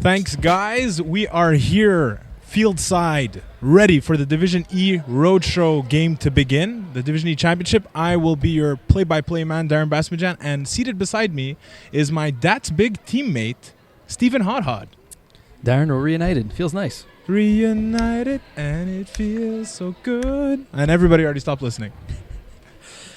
Thanks, guys. We are here, field side, ready for the Division E Roadshow game to begin. The Division E Championship. I will be your play-by-play man, Darren Basmajan, and seated beside me is my That's Big teammate, Stephen Hodhod. Darren, we're reunited. Feels nice. Reunited, and it feels so good. And everybody already stopped listening.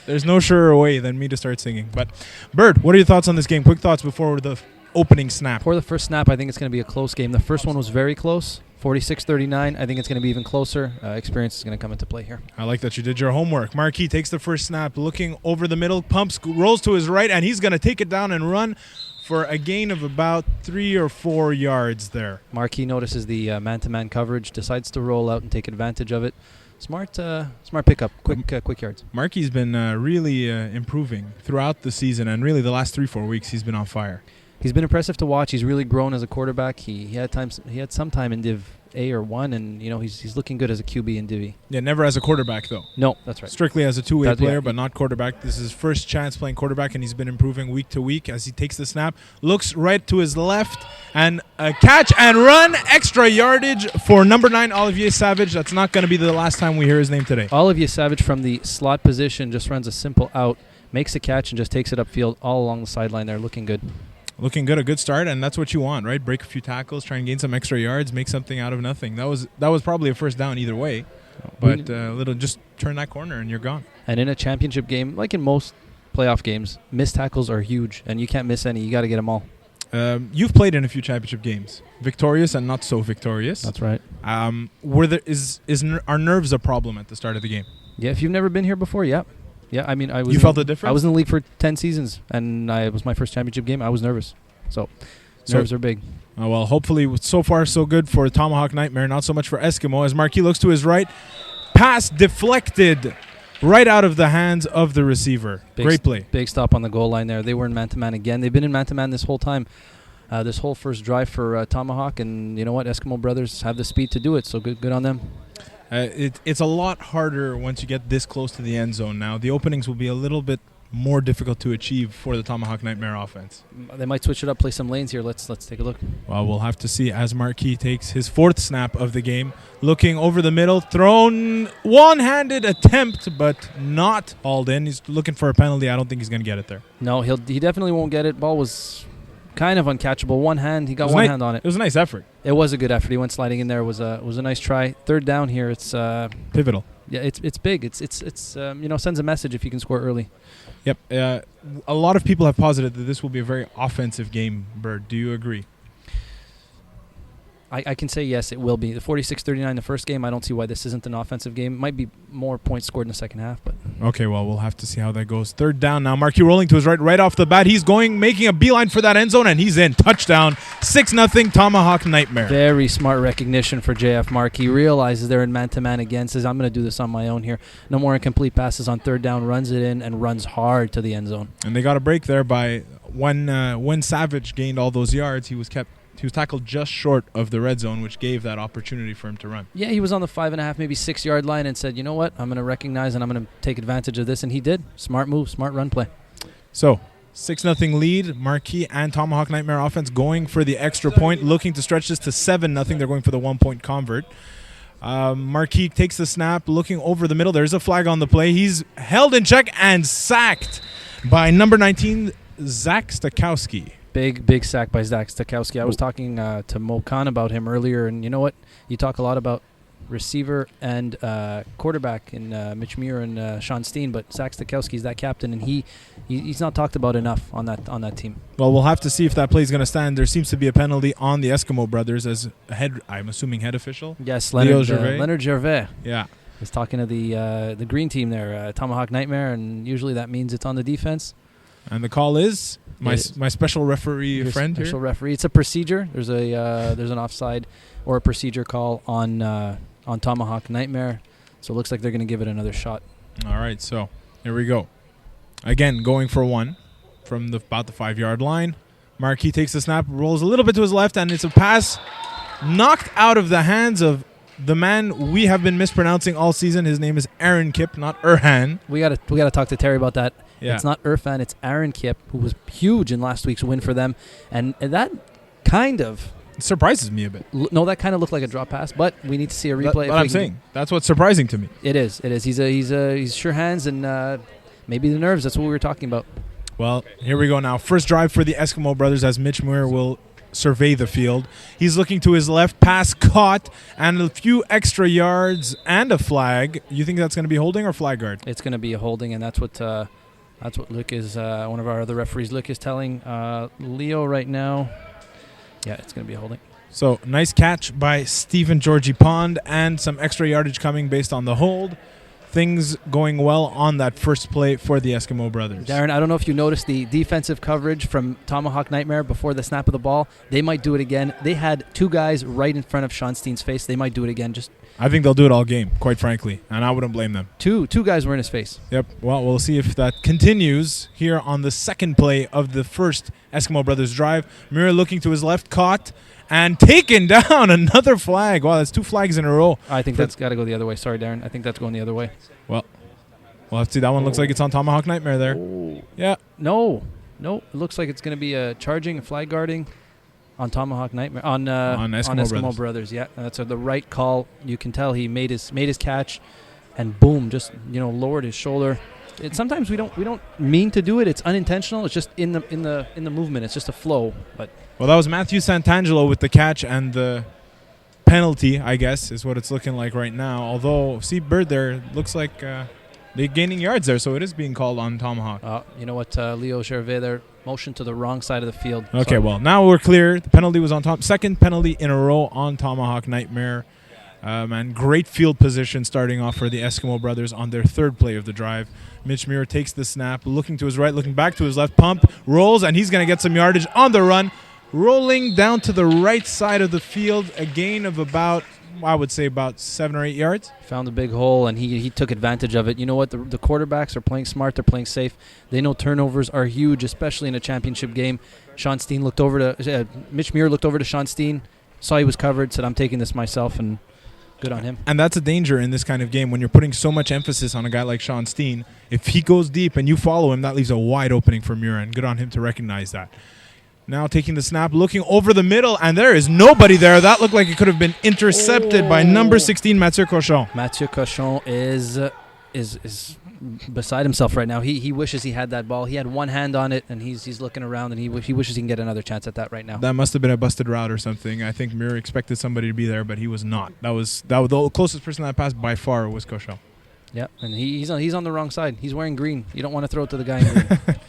There's no surer way than me to start singing. But, Bird, what are your thoughts on this game? Quick thoughts before the opening snap. For the first snap, I think it's going to be a close game. The first one was very close, 46-39. I think it's going to be even closer. Experience is going to come into play here. I like that you did your homework. Marquis takes the first snap, looking over the middle, pumps, rolls to his right, and he's going to take it down and run for a gain of about 3 or 4 yards there. Marquis notices the man-to-man coverage, decides to roll out and take advantage of it. Smart pickup, quick yards. Marquis been really improving throughout the season, and really the last 3-4 weeks he's been on fire. He's been impressive to watch. He's really grown as a quarterback. He had some time in Div A or 1, and he's looking good as a QB in Div E. Yeah, never as a quarterback though. No, that's right. Strictly as a two-way player, but not quarterback. This is his first chance playing quarterback, and he's been improving week to week as he takes the snap, looks right to his left, and a catch and run, extra yardage for number 9, Olivier Savage. That's not going to be the last time we hear his name today. Olivier Savage from the slot position just runs a simple out, makes a catch, and just takes it upfield all along the sideline there, looking good. Looking good, a good start, and that's what you want, right? Break a few tackles, try and gain some extra yards, make something out of nothing. That was probably a first down either way, but just turn that corner and you're gone. And in a championship game, like in most playoff games, missed tackles are huge, and you can't miss any. You got to get them all. You've played in a few championship games, victorious and not so victorious. That's right. Is our nerves a problem at the start of the game? Yeah, if you've never been here before, yeah. Yeah, I mean, You felt the difference? I was in the league for 10 seasons, and it was my first championship game. I was nervous. So nerves are big. Well, hopefully, so far, so good for Tomahawk Nightmare. Not so much for Eskimo, as Marquis looks to his right. Pass deflected right out of the hands of the receiver. Great play. Big stop on the goal line there. They were in man-to-man again. They've been in man-to-man this whole time. This whole first drive for Tomahawk, and you know what? Eskimo brothers have the speed to do it, so good on them. It's a lot harder once you get this close to the end zone now. The openings will be a little bit more difficult to achieve for the Tomahawk Nightmare offense. They might switch it up, play some lanes here. Let's take a look. Well, we'll have to see as Marquis takes his 4th snap of the game. Looking over the middle, thrown, one-handed attempt, but not hauled in. He's looking for a penalty. I don't think he's going to get it there. No, he definitely won't get it. Ball was kind of uncatchable. One hand, he got one hand on it. It was a nice effort. It was a good effort. He went sliding in there. Was a nice try. Third down here. It's pivotal. Yeah, it's big. It's sends a message if you can score early. Yep. A lot of people have posited that this will be a very offensive game, Bird. Do you agree? I can say yes, it will be. The 46-39 the first game, I don't see why this isn't an offensive game. Might be more points scored in the second half, but okay, well, we'll have to see how that goes. Third down now. Marquis rolling to his right off the bat. He's making a beeline for that end zone, and he's in. Touchdown. 6-0 Tomahawk Nightmare. Very smart recognition for JF Marquis. Realizes they're in man-to-man again. Says, I'm going to do this on my own here. No more incomplete passes on third down. Runs it in and runs hard to the end zone. And they got a break there by when Savage gained all those yards, he was tackled just short of the red zone, which gave that opportunity for him to run. Yeah, he was on the 5.5, maybe 6 yard line and said, you know what, I'm going to recognize and I'm going to take advantage of this. And he did. Smart move, smart run play. So 6-0 lead. Marquis and Tomahawk Nightmare offense going for the extra point, looking to stretch this to 7-0. They're going for the 1-point convert. Marquis takes the snap, looking over the middle. There's a flag on the play. He's held in check and sacked by number 19, Zach Stakowski. Big sack by Zach Stakowski. I was talking to Mo Khan about him earlier, and you know what? You talk a lot about receiver and quarterback in Mitch Muir and Sean Steen, but Zach Stakowski is that captain, and he's not talked about enough on that team. Well, we'll have to see if that play is going to stand. There seems to be a penalty on the Eskimo brothers as I'm assuming head official. Yes, Leonard Gervais. Yeah. He's talking to the green team there, Tomahawk Nightmare, and usually that means it's on the defense. And the call is my special referee friend here. Special referee. It's a procedure. There's an offside or a procedure call on Tomahawk Nightmare. So it looks like they're going to give it another shot. All right. So here we go. Again, going for one from about the 5 yard line. Marquis takes the snap, rolls a little bit to his left, and it's a pass knocked out of the hands of the man we have been mispronouncing all season. His name is Aaron Kipp, not Erhan. We gotta talk to Terry about that. Yeah. It's not Irfan, it's Aaron Kipp, who was huge in last week's win for them. And that kind of It surprises me a bit. No, that kind of looked like a drop pass, but we need to see a replay. But I'm saying that's what's surprising to me. It is. He's sure hands and maybe the nerves. That's what we were talking about. Well, here we go now. First drive for the Eskimo brothers as Mitch Muir will survey the field. He's looking to his left, pass caught, and a few extra yards and a flag. You think that's going to be holding or flag guard? It's going to be a holding, and that's what Luke is. One of our other referees, Luke, is telling Leo right now. Yeah, it's going to be a holding. So nice catch by Stephen Georgie Pond and some extra yardage coming based on the hold. Things going well on that first play for the Eskimo brothers. Darren, I don't know if you noticed the defensive coverage from Tomahawk Nightmare before the snap of the ball. They might do it again. They had two guys right in front of Schonstein's face. They might do it again. I think they'll do it all game, quite frankly, and I wouldn't blame them. Two guys were in his face. Yep. Well, we'll see if that continues here on the second play of the first Eskimo brothers drive. Muir looking to his left, caught and taken down. Another flag. Wow, that's two flags in a row. I think that's got to go the other way. Sorry, Darren. I think that's going the other way. Well, we'll have to see. That one looks like it's on Tomahawk Nightmare there. Oh. Yeah. No. It looks like it's going to be a charging, flag guarding on Tomahawk Nightmare. On Eskimo Brothers. Yeah, that's the right call. You can tell he made his catch, and boom, just lowered his shoulder. Sometimes we don't mean to do it. It's unintentional. It's just in the movement. It's just a flow. But well, that was Matthew Santangelo with the catch and the penalty, I guess, is what it's looking like right now. Although, see, Bird there, looks like they're gaining yards there, so it is being called on Tomahawk. You know what, Leo Gervais there, motion to the wrong side of the field. Okay, Sorry. well, now we're clear. The penalty was on top. Second penalty in a row on Tomahawk Nightmare. And great field position starting off for the Eskimo brothers on their third play of the drive. Mitch Muir takes the snap, looking to his right, looking back to his left, pump, rolls, and he's going to get some yardage on the run. Rolling down to the right side of the field, a gain of about 7 or 8 yards. Found a big hole, and he took advantage of it. You know what? The quarterbacks are playing smart. They're playing safe. They know turnovers are huge, especially in a championship game. Mitch Muir looked over to Schonstein, saw he was covered, said, I'm taking this myself, and good on him. And that's a danger in this kind of game when you're putting so much emphasis on a guy like Schonstein. If he goes deep and you follow him, that leaves a wide opening for Muir, and good on him to recognize that. Now taking the snap, looking over the middle, and there is nobody there. That looked like it could have been intercepted by number 16, Mathieu Cochon. Mathieu Cochon is beside himself right now. He wishes he had that ball. He had one hand on it, and he's looking around, and he wishes he can get another chance at that right now. That must have been a busted route or something. I think Muir expected somebody to be there, but he was not. That was the closest person that passed by far was Cochon. Yeah, and he's on the wrong side. He's wearing green. You don't want to throw it to the guy in green.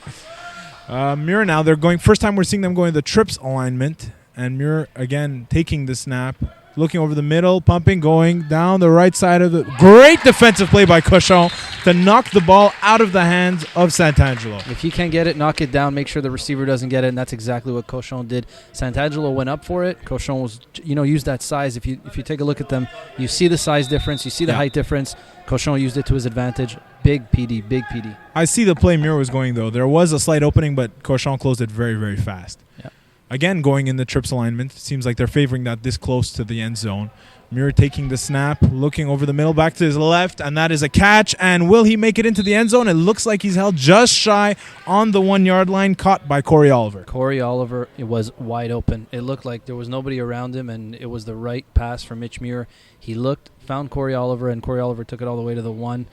Muir now, they're going, first time we're seeing them going the trips alignment, and Muir again taking the snap, looking over the middle, pumping, going down the right side of the, great defensive play by Cochon to knock the ball out of the hands of Santangelo. If he can't get it, knock it down, make sure the receiver doesn't get it, and that's exactly what Cochon did. Santangelo went up for it. Cochon was, used that size. If you take a look at them, you see the size difference, you see the height difference. Cochon used it to his advantage. Big PD. I see the play Muir was going, though. There was a slight opening, but Cochon closed it very, very fast. Yeah. Again, going in the trips alignment. Seems like they're favoring that this close to the end zone. Muir taking the snap, looking over the middle, back to his left, and that is a catch. And will he make it into the end zone? It looks like he's held just shy on the 1 yard line, caught by Corey Oliver. Corey Oliver, it was wide open. It looked like there was nobody around him, and it was the right pass for Mitch Muir. He looked, found Corey Oliver, and Corey Oliver took it all the way to the 1.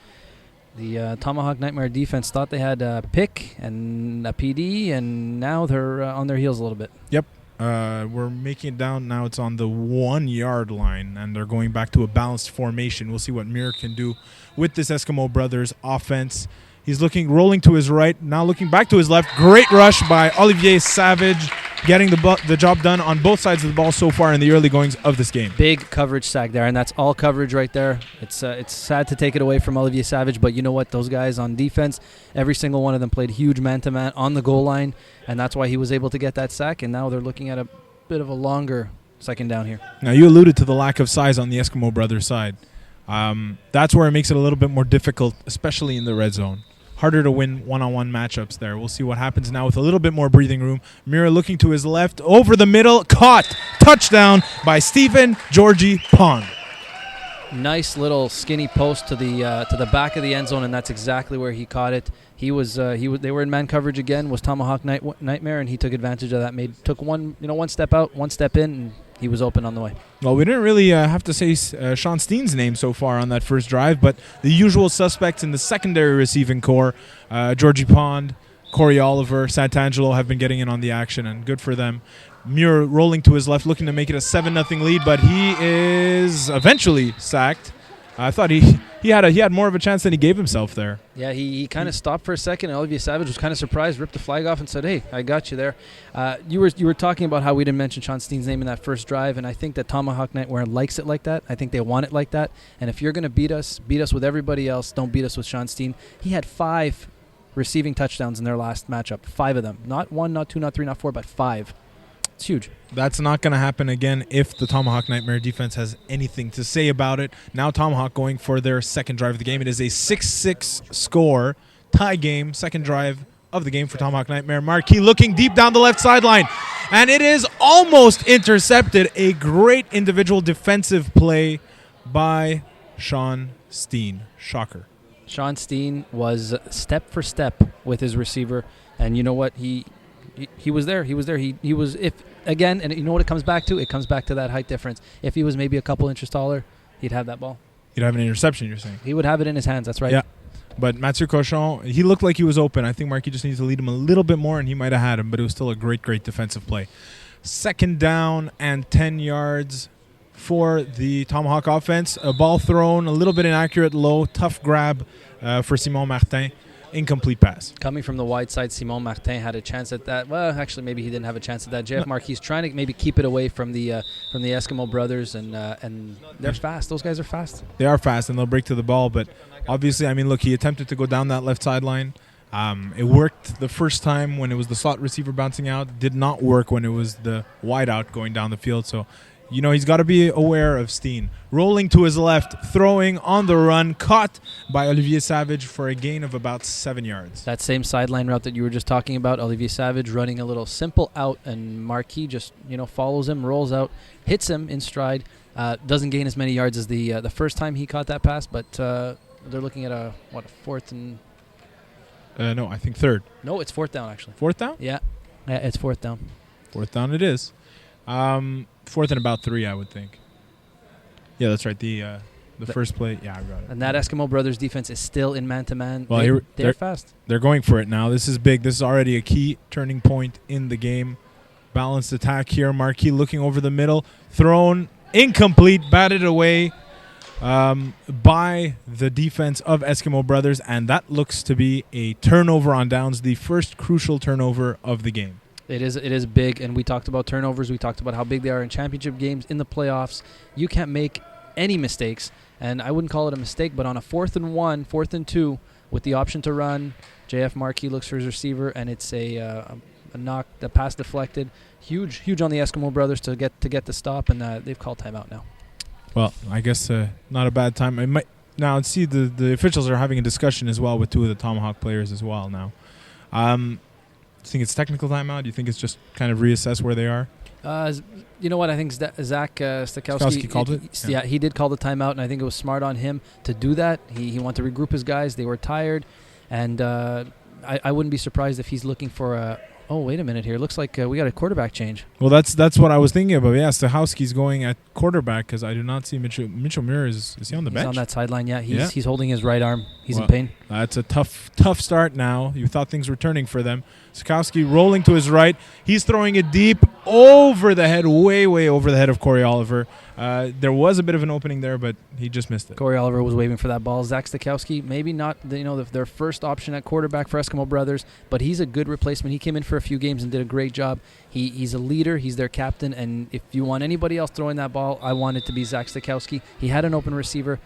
The Tomahawk Nightmare defense thought they had a pick and a PD, and now they're on their heels a little bit. Yep. We're making it down now. It's on the 1 yard line, and they're going back to a balanced formation. We'll see what Muir can do with this Eskimo Brothers offense. He's rolling to his right, now looking back to his left. Great rush by Olivier Savage, getting the job done on both sides of the ball so far in the early goings of this game. Big coverage sack there, and that's all coverage right there. It's sad to take it away from Olivier Savage, but you know what? Those guys on defense, every single one of them played huge man-to-man on the goal line, and that's why he was able to get that sack, and now they're looking at a bit of a longer second down here. Now, you alluded to the lack of size on the Eskimo Brothers side. That's where it makes it a little bit more difficult, especially in the red zone. Harder to win one-on-one matchups there. We'll see what happens now with a little bit more breathing room. Muir looking to his left, over the middle, caught. Touchdown by Stephen Georgie Pond. Nice little skinny post to the back of the end zone, and that's exactly where he caught it. They were in man coverage again. Was Tomahawk Nightmare, and he took advantage of that. Took one step out, one step in, and he was open on the way. Well, we didn't really have to say Sean Steen's name so far on that first drive, but the usual suspects in the secondary receiving core, Georgie Pond, Corey Oliver, Santangelo have been getting in on the action, and good for them. Muir rolling to his left, looking to make it a 7-0 lead, but he is eventually sacked. I thought he had more of a chance than he gave himself there. Yeah, he kind of stopped for a second, and Olivier Savage was kind of surprised, ripped the flag off, and said, "Hey, I got you there." You were talking about how we didn't mention Sean Steen's name in that first drive, and I think that Tomahawk Nightmare likes it like that. I think they want it like that. And if you're going to beat us with everybody else. Don't beat us with Sean Steen. He had 5 receiving touchdowns in their last matchup. 5 of them, not 1, not 2, not 3, not 4, but 5. It's huge. That's not going to happen again if the Tomahawk Nightmare defense has anything to say about it. Now Tomahawk going for their second drive of the game. It is a 6-6 score, tie game, second drive of the game for Tomahawk Nightmare. Marquis looking deep down the left sideline, and it is almost intercepted. A great individual defensive play by Sean Steen. Shocker. Sean Steen was step for step with his receiver, and you know what? He was there. He was there. He was, if again, and you know what it comes back to? It comes back to that height difference. If he was maybe a couple inches taller, he'd have that ball. He'd have an interception, you're saying? He would have it in his hands. That's right. Yeah. But Mathieu Cochon, he looked like he was open. I think Marquis just needs to lead him a little bit more, and he might have had him, but it was still a great, great defensive play. Second down and 10 yards for the Tomahawk offense. A ball thrown, a little bit inaccurate, low, tough grab for Simon Martin. Incomplete pass. Coming from the wide side, Simon Martin had a chance at that. Well, actually, maybe he didn't have a chance at that. JF Marquis trying to maybe keep it away from the Eskimo brothers, and they're fast. Those guys are fast. They are fast, and they'll break to the ball. But obviously, I mean, look, he attempted to go down that left sideline. It worked the first time when it was the slot receiver bouncing out. Did not work when it was the wide out going down the field. So, you know, he's got to be aware of Steen. Rolling to his left, throwing on the run, caught by Olivier Savage for a gain of about 7 yards. That same sideline route that you were just talking about, Olivier Savage running a little simple out, and Marquis just, follows him, rolls out, hits him in stride. Doesn't gain as many yards as the first time he caught that pass, but they're looking at a fourth and... No, I think third. No, it's fourth down, actually. Fourth down? Yeah, it's fourth down. Fourth down it is. Fourth and about 3, I would think. Yeah, that's right. The first play. Yeah, I got it. And that Eskimo Brothers defense is still in man-to-man. Well, they're fast. They're going for it now. This is big. This is already a key turning point in the game. Balanced attack here. Marquis looking over the middle. Thrown. Incomplete. Batted away by the defense of Eskimo Brothers. And that looks to be a turnover on downs. The first crucial turnover of the game. It is big, and we talked about turnovers. We talked about how big they are in championship games, in the playoffs. You can't make any mistakes, and I wouldn't call it a mistake, but on a 4th and 1, 4th and 2, with the option to run, JF Marquis looks for his receiver, and it's a knock, the pass deflected. Huge on the Eskimo Brothers to get the stop, and they've called timeout now. Well, I guess not a bad time. I might now see the officials are having a discussion as well with 2 of the Tomahawk players as well now. Do you think it's technical timeout? Do you think it's just kind of reassess where they are? You know what? I think Zach Stakowski called it? Yeah, he did call the timeout, and I think it was smart on him to do that. He wanted to regroup his guys. They were tired, and I wouldn't be surprised if he's looking for a... Oh, wait a minute here. Looks like we got a quarterback change. Well, that's what I was thinking about. Yeah, Stachowski's going at quarterback because I do not see Mitchell Muir. Is he on the bench? He's on that sideline, yeah. He's holding his right arm. He's in pain. That's a tough start now. You thought things were turning for them. Stachowski rolling to his right. He's throwing it deep over the head, way over the head of Corey Oliver. There was a bit of an opening there, but he just missed it. Corey Oliver was waving for that ball. Zach Stakowski, maybe not their first option at quarterback for Eskimo Brothers, but he's a good replacement. He came in for a few games and did a great job. He's a leader. He's their captain, and if you want anybody else throwing that ball, I want it to be Zach Stakowski. He had an open receiver.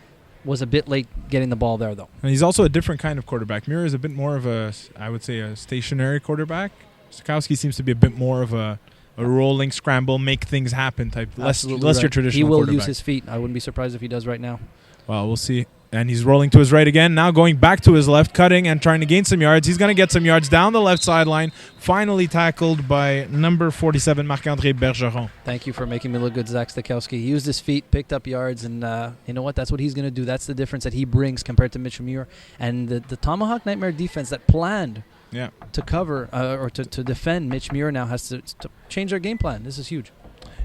Was a bit late getting the ball there, though. And he's also a different kind of quarterback. Muir is a bit more of a stationary quarterback. Stachowski seems to be a bit more of a rolling, scramble, make things happen type. Less your traditional He will quarterback. use his feet. I wouldn't be surprised if he does right now. Well, we'll see. And he's rolling to his right again. Now going back to his left, cutting and trying to gain some yards. He's going to get some yards down the left sideline. Finally tackled by number 47, Marc-André Bergeron. Thank you for making me look good, Zach Stakowski. He used his feet, picked up yards, and you know what? That's what he's going to do. That's the difference that he brings compared to Mitchell Muir. And the Tomahawk Nightmare defense that planned to cover or to defend Mitch Muir now has to change their game plan. This is huge.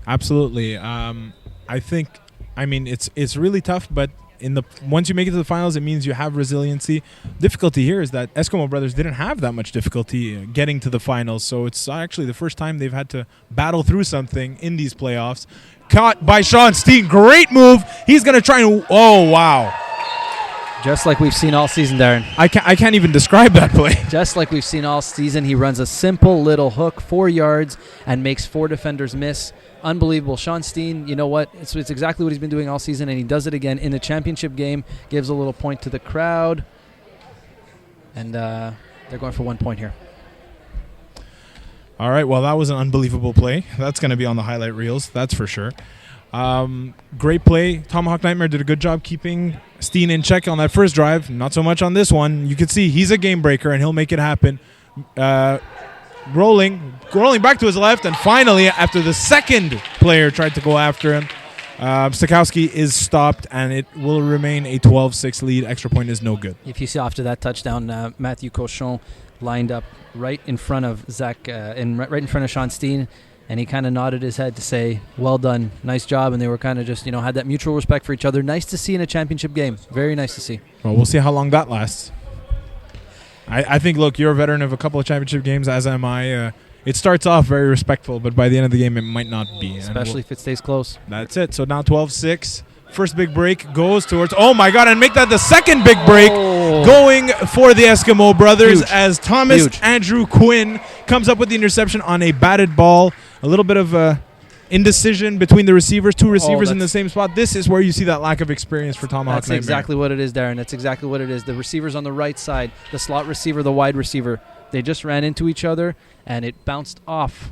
Absolutely. I think, it's really tough, but once you make it to the finals, it means you have resiliency. Difficulty here is that Eskimo brothers didn't have that much difficulty getting to the finals, so it's actually the first time they've had to battle through something in these playoffs. Caught by Sean Steen. Great move. He's going to try and... Oh, wow. Just like we've seen all season, Darren. I can't even describe that play. Just like we've seen all season, he runs a simple little hook, 4 yards, and makes 4 defenders miss. Unbelievable. Sean Steen, you know what? It's exactly what he's been doing all season, and he does it again in the championship game. Gives a little point to the crowd. And they're going for 1 point here. All right, well, that was an unbelievable play. That's going to be on the highlight reels, that's for sure. Great play. Tomahawk Nightmare did a good job keeping Steen in check on that first drive. Not so much on this one. You can see he's a game breaker, and he'll make it happen. Rolling back to his left, and finally, after the second player tried to go after him, Stakowski is stopped, and it will remain a 12-6 lead. Extra point is no good. If you see after that touchdown, Matthew Cochon lined up right in front of Zach, right in front of Sean Steen, and he kind of nodded his head to say, well done, nice job, and they were kind of just, had that mutual respect for each other. Nice to see in a championship game. Very nice to see. Well, we'll see how long that lasts. I think, look, you're a veteran of a couple of championship games, as am I. It starts off very respectful, but by the end of the game, it might not be. Especially if it stays close. That's it. So now 12-6. First big break goes towards... Oh, my God, and make that the second big break going for the Eskimo brothers. Huge. As Thomas Andrew Quinn comes up with the interception on a batted ball. A little bit of indecision between the receivers, two receivers in the same spot. This is where you see that lack of experience for Tomahawk Nightmare. That's exactly what it is, Darren. That's exactly what it is. The receivers on the right side, the slot receiver, the wide receiver, they just ran into each other, and it bounced off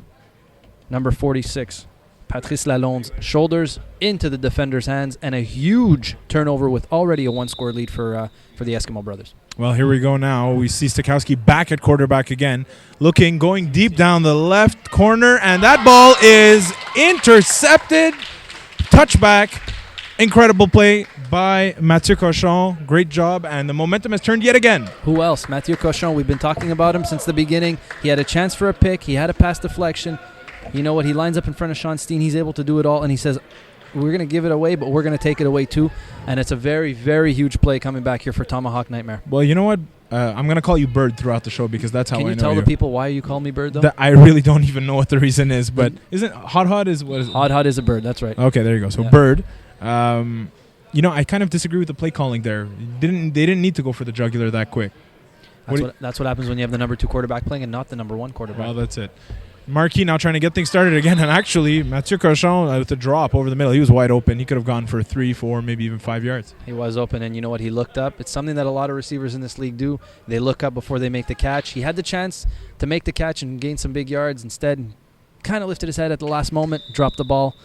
number 46, Patrice Lalonde's shoulders into the defender's hands, and a huge turnover with already a one-score lead for the Eskimo brothers. Well, here we go now. We see Stakowski back at quarterback again, going deep down the left corner, and that ball is intercepted. Touchback. Incredible play by Mathieu Cochon. Great job, and the momentum has turned yet again. Who else? Mathieu Cochon. We've been talking about him since the beginning. He had a chance for a pick. He had a pass deflection. You know what? He lines up in front of Sean Steen. He's able to do it all, and he says, we're going to give it away, but we're going to take it away too. And it's a very, very huge play coming back here for Tomahawk Nightmare. Well, you know what? I'm going to call you Bird throughout the show because that's how I know you. Can you tell the people why you call me Bird, though? I really don't even know what the reason is, but isn't Hot is what is Hot is a bird, that's right. Okay, there you go. So Bird. I kind of disagree with the play calling there. They didn't need to go for the jugular that quick. That's what happens when you have the number 2 quarterback playing and not the number 1 quarterback. Well, that's it. Marquis now trying to get things started again, and actually Mathieu Cochon with a drop over the middle. He was wide open. He could have gone for 3, 4, maybe even 5 yards. He was open, and you know what? He looked up. It's something that a lot of receivers in this league do. They look up before they make the catch. He had the chance to make the catch and gain some big yards. Instead, kind of lifted his head at the last moment, dropped the ball,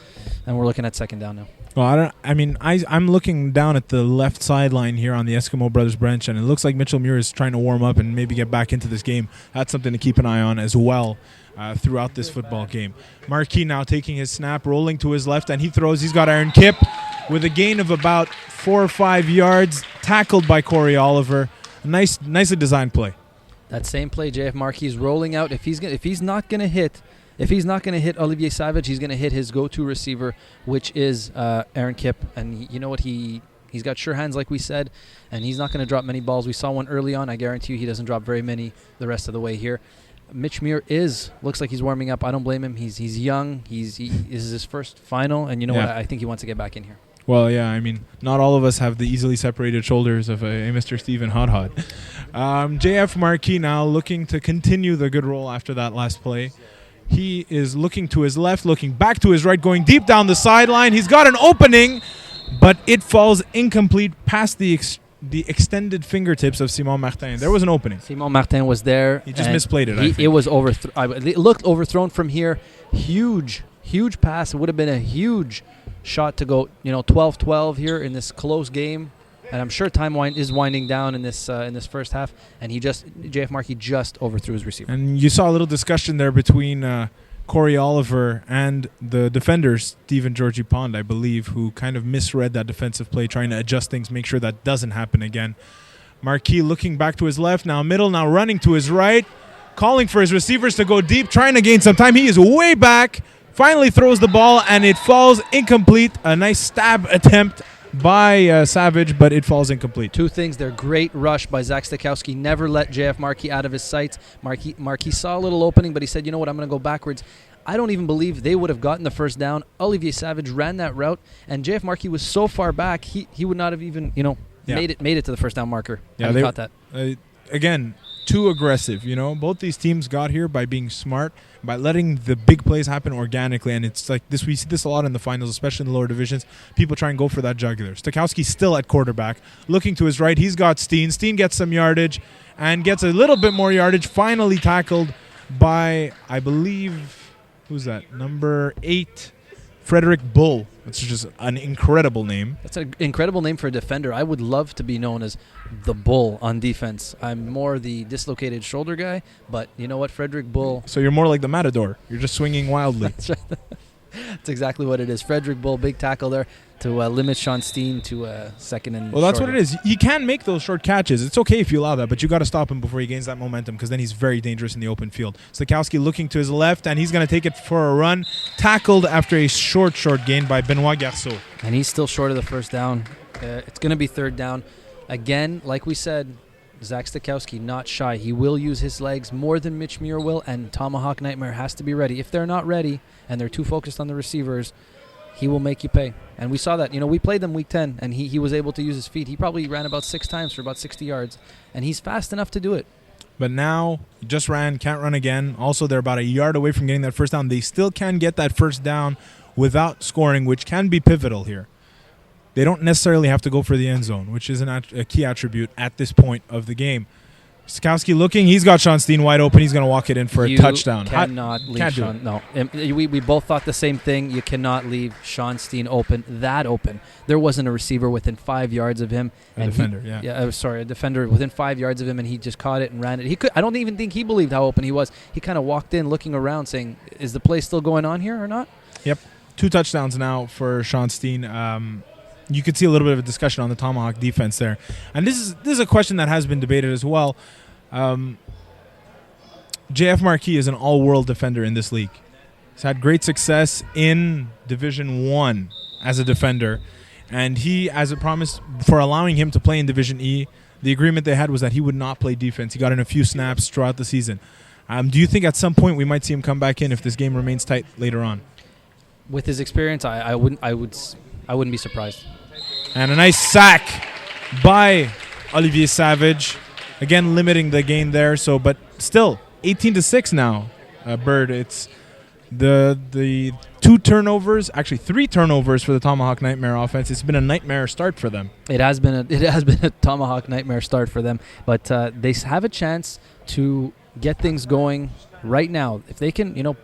and we're looking at second down now. Well, I'm looking down at the left sideline here on the Eskimo brothers bench, and it looks like Mitchell Muir is trying to warm up and maybe get back into this game. That's something to keep an eye on as well throughout this football game. Marquis now taking his snap, rolling to his left, and he throws. He's got Aaron Kipp with a gain of about 4 or 5 yards, tackled by Corey Oliver. A nicely designed play. That same play, JF Marquis is rolling out. If he's not going to hit Olivier Savage, he's going to hit his go-to receiver, which is Aaron Kipp. And you know what? He's got sure hands, like we said, and he's not going to drop many balls. We saw one early on. I guarantee you he doesn't drop very many the rest of the way here. Mitch Muir looks like he's warming up. I don't blame him. He's young. He is his first final, and you know what? I think he wants to get back in here. Well, yeah, not all of us have the easily separated shoulders of a Mr. Stephen Hot. JF Marquis now looking to continue the good roll after that last play. He is looking to his left, looking back to his right, going deep down the sideline. He's got an opening, but it falls incomplete past the extended fingertips of Simon Martin. There was an opening. Simon Martin was there. He just misplayed it, I think. It was it looked overthrown from here. Huge pass. It would have been a huge shot to go, 12-12 here in this close game. And I'm sure time is winding down in this first half, and JF Marquis just overthrew his receiver. And you saw a little discussion there between Corey Oliver and the defender, Stephen Georgie Pond, I believe, who kind of misread that defensive play, trying to adjust things, make sure that doesn't happen again. Marquis looking back to his left, now middle, now running to his right, calling for his receivers to go deep, trying to gain some time. He is way back finally throws the ball, and it falls incomplete. A nice stab attempt by Savage, but it falls incomplete. Two things. Their great rush by Zach Stakowski never let JF Markey out of his sights. Markey saw a little opening, but he said, you know what, I'm going to go backwards. I don't even believe they would have gotten the first down. Olivier Savage ran that route, and JF Markey was so far back, he would not have even, made it to the first down marker. Yeah, they caught that. Again, too aggressive. Both these teams got here by being smart, by letting the big plays happen organically, and it's like this. We see this a lot in the finals, especially in the lower divisions. People try and go for that jugular. Stakowski's still at quarterback, looking to his right. He's got Steen. Steen gets some yardage and gets a little bit more yardage. Finally tackled by, I believe, who's that? Number 8, Frederick Bull. It's just an incredible name. That's an incredible name for a defender. I would love to be known as the Bull on defense. I'm more the dislocated shoulder guy, but you know what, Frederick Bull. So you're more like the Matador. You're just swinging wildly. That's right. That's exactly what it is. Frederick Bull, big tackle there to limit Sean Steen to second and Well, that's shorter. what it is. He can make those short catches. It's okay if you allow that, but you got to stop him before he gains that momentum, because then he's very dangerous in the open field. Stakowski looking to his left, and he's going to take it for a run. Tackled after a short gain by Benoit Garceau. And he's still short of the first down. It's going to be third down. Again, like we said, Zach Stakowski not shy. He will use his legs more than Mitch Muir will, and Tomahawk Nightmare has to be ready. If they're not ready and they're too focused on the receivers, he will make you pay. And we saw that. We played them week 10, and he was able to use his feet. He probably ran about 6 times for about 60 yards, and he's fast enough to do it. But now, he just ran, can't run again. Also, they're about a yard away from getting that first down. They still can get that first down without scoring, which can be pivotal here. They don't necessarily have to go for the end zone, which is a key attribute at this point of the game. Stakowski looking. He's got Sean Steen wide open. He's going to walk it in for a touchdown. Cannot leave Sean. No, we both thought the same thing. You cannot leave Sean Steen open. There wasn't a receiver within 5 yards of him. A defender within 5 yards of him, and he just caught it and ran it. I don't even think he believed how open he was. He kind of walked in, looking around, saying, "Is the play still going on here or not?" Yep, 2 touchdowns now for Sean Steen. You could see a little bit of a discussion on the Tomahawk defense there. And this is a question that has been debated as well. JF Markey is an all-world defender in this league. He's had great success in Division 1 as a defender. And he, as a promise for allowing him to play in Division E, the agreement they had was that he would not play defense. He got in a few snaps throughout the season. Do you think at some point we might see him come back in if this game remains tight later on? With his experience, I wouldn't be surprised. And a nice sack by Olivier Savage. Again, limiting the gain there. But still, 18-6 now, Bird. It's the 2 turnovers, actually 3 turnovers for the Tomahawk Nightmare offense. It's been a nightmare start for them. It has been a Tomahawk Nightmare start for them. But they have a chance to get things going right now. If they can,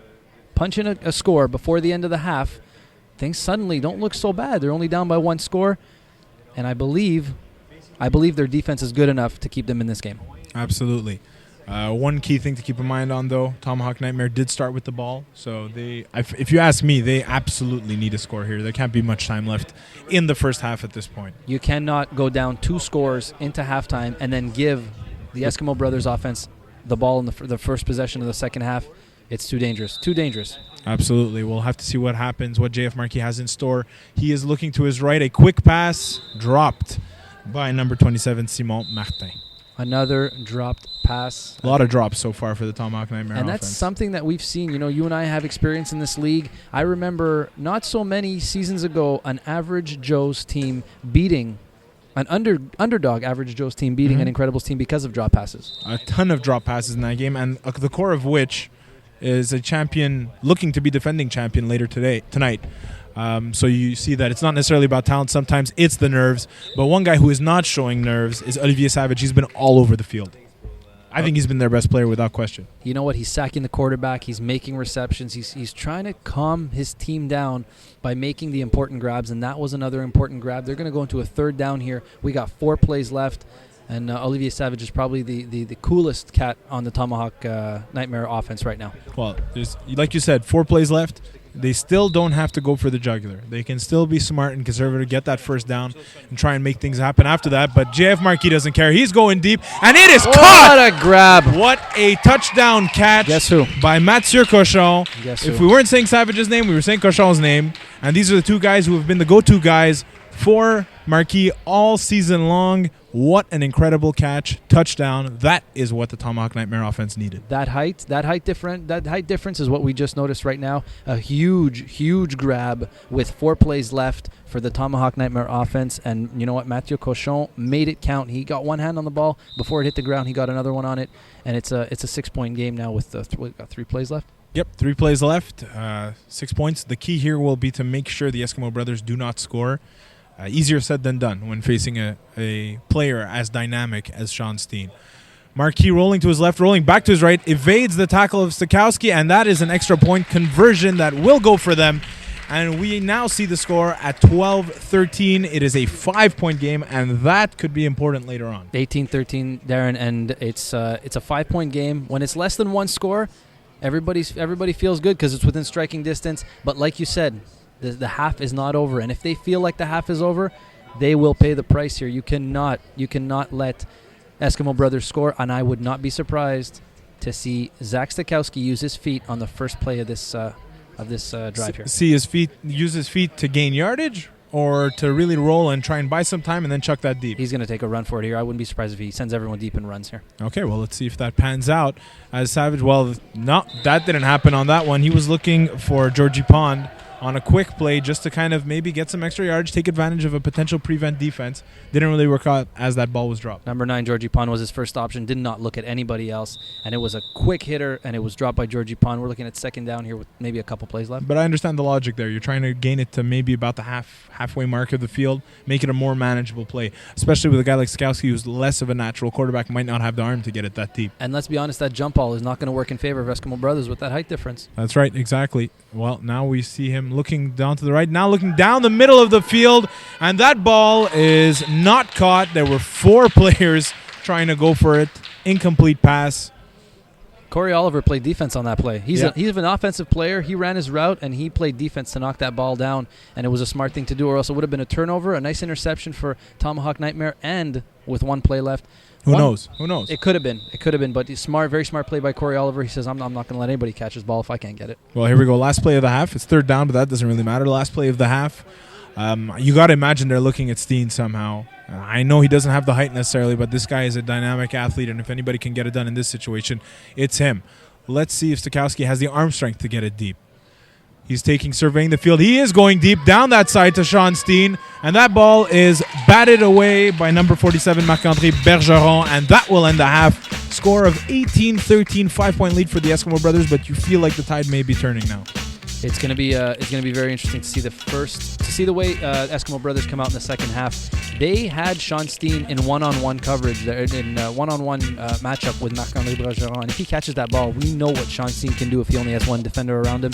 punch in a score before the end of the half, things suddenly don't look so bad. They're only down by 1 score, and I believe their defense is good enough to keep them in this game. Absolutely. One key thing to keep in mind on, though, Tomahawk Nightmare did start with the ball, so if you ask me, they absolutely need a score here. There can't be much time left in the first half at this point. You cannot go down 2 scores into halftime and then give the Eskimo Brothers offense the ball in the first possession of the second half. It's too dangerous. Too dangerous. Absolutely. We'll have to see what happens, what JF Markey has in store. He is looking to his right. A quick pass dropped by number 27, Simon Martin. Another dropped pass. A lot of drops so far for the Tomahawk Nightmare and offense. That's something that we've seen. You and I have experience in this league. I remember not so many seasons ago an average Joe's team beating an underdog average Joe's team beating an Incredibles team because of drop passes. A ton of drop passes in that game, and the core of which is a champion looking to be defending champion later tonight. So you see that it's not necessarily about talent. Sometimes it's the nerves. But one guy who is not showing nerves is Olivier Savage. He's been all over the field. I think he's been their best player without question. You know what? He's sacking the quarterback. He's making receptions. He's trying to calm his team down by making the important grabs, and that was another important grab. They're going to go into a third down here. We got 4 plays left, and Olivier Savage is probably the coolest cat on the Tomahawk Nightmare offense right now. Well, there's, like you said, 4 plays left. they still don't have to go for the jugular. They can still be smart and conservative, get that first down, and try and make things happen after that. But JF Marquis doesn't care. He's going deep, and it is caught! What a grab. What a touchdown catch. Guess who? By Mathieu Cochon. Guess If who? we weren't saying Savage's name, we were saying Cochon's name. And these are the two guys who have been the go-to guys for Marquis all season long. What an incredible catch. Touchdown. That is what the Tomahawk Nightmare offense needed. That height difference is what we just noticed right now. A huge grab with 4 plays left for the Tomahawk Nightmare offense. And you know what? Mathieu Cochon made it count. He got one hand on the ball. Before it hit the ground, he got another one on it. And it's a 6-point game now with 3 plays left. Yep, 3 plays left, 6 points. The key here will be to make sure the Eskimo brothers do not score. Easier said than done when facing a player as dynamic as Sean Steen. Marquis rolling to his left, rolling back to his right, evades the tackle of Stakowski, and that is an extra point conversion that will go for them. And we now see the score at 12-13. It is a 5-point game, and that could be important later on. 18-13, Darren, and it's a 5-point game. When it's less than one score, everybody feels good because it's within striking distance. But like you said, the half is not over, and if they feel like the half is over, they will pay the price here. You cannot let Eskimo brothers score, and I would not be surprised to see Zach Stakowski use his feet on the first play of this drive here. Use his feet to gain yardage, or to really roll and try and buy some time and then chuck that deep. He's going to take a run for it here. I wouldn't be surprised if he sends everyone deep and runs here. Okay, well, let's see if that pans out. As Savage, well, no, that didn't happen on that one. He was looking for Georgie Pond on a quick play just to kind of maybe get some extra yards, take advantage of a potential prevent defense. Didn't really work out as that ball was dropped. Number 9, Georgie Pond, was his first option. Did not look at anybody else. And it was a quick hitter, and it was dropped by Georgie Pond. We're looking at second down here with maybe a couple plays left. But I understand the logic there. You're trying to gain it to maybe about the halfway mark of the field, make it a more manageable play, especially with a guy like Skowski who's less of a natural quarterback, might not have the arm to get it that deep. And let's be honest, that jump ball is not going to work in favor of Eskimo brothers with that height difference. That's right, exactly. Well, now we see him looking down to the right, now looking down the middle of the field, and that ball is not caught. There were 4 players trying to go for it. Incomplete pass. Corey Oliver played defense on that play. He's an offensive player. He ran his route, and he played defense to knock that ball down, and it was a smart thing to do, or else it would have been a turnover, a nice interception for Tomahawk Nightmare, and with 1 play left. Who knows? It could have been, but very smart play by Corey Oliver. He says, I'm not going to let anybody catch his ball if I can't get it. Well, here we go. Last play of the half. It's 3rd down, but that doesn't really matter. Last play of the half. You got to imagine they're looking at Steen somehow. I know he doesn't have the height necessarily, but this guy is a dynamic athlete, and if anybody can get it done in this situation, it's him. Let's see if Stakowski has the arm strength to get it deep. He's surveying the field. He is going deep down that side to Sean Steen, and that ball is batted away by number 47, Marc-André Bergeron, and that will end the half. Score of 18-13, 5-point lead for the Eskimo brothers, but you feel like the tide may be turning now. It's going to be very interesting to see the way Eskimo brothers come out in the second half. They had Sean Steen in one-on-one coverage, in one-on-one matchup with Marc-André Bergeron. And if he catches that ball, we know what Sean Steen can do if he only has one defender around him.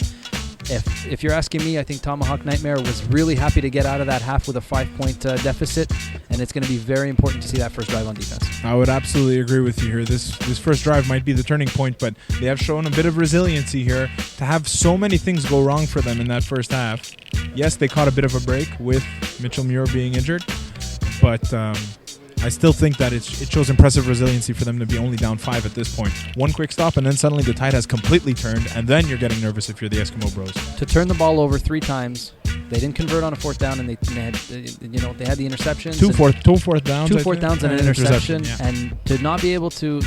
If you're asking me, I think Tomahawk Nightmare was really happy to get out of that half with a 5-point deficit, and it's going to be very important to see that first drive on defense. I would absolutely agree with you here. This first drive might be the turning point, but they have shown a bit of resiliency here to have so many things go wrong for them in that first half. Yes, they caught a bit of a break with Mitchell Muir being injured, but I still think that it shows impressive resiliency for them to be only down 5 at this point. One quick stop, and then suddenly the tide has completely turned, and then you're getting nervous if you're the Eskimo Bros. To turn the ball over 3 times, they didn't convert on a 4th down, and they had the interceptions. Two fourth downs. 2 4th downs and an interception, yeah. And to not be able to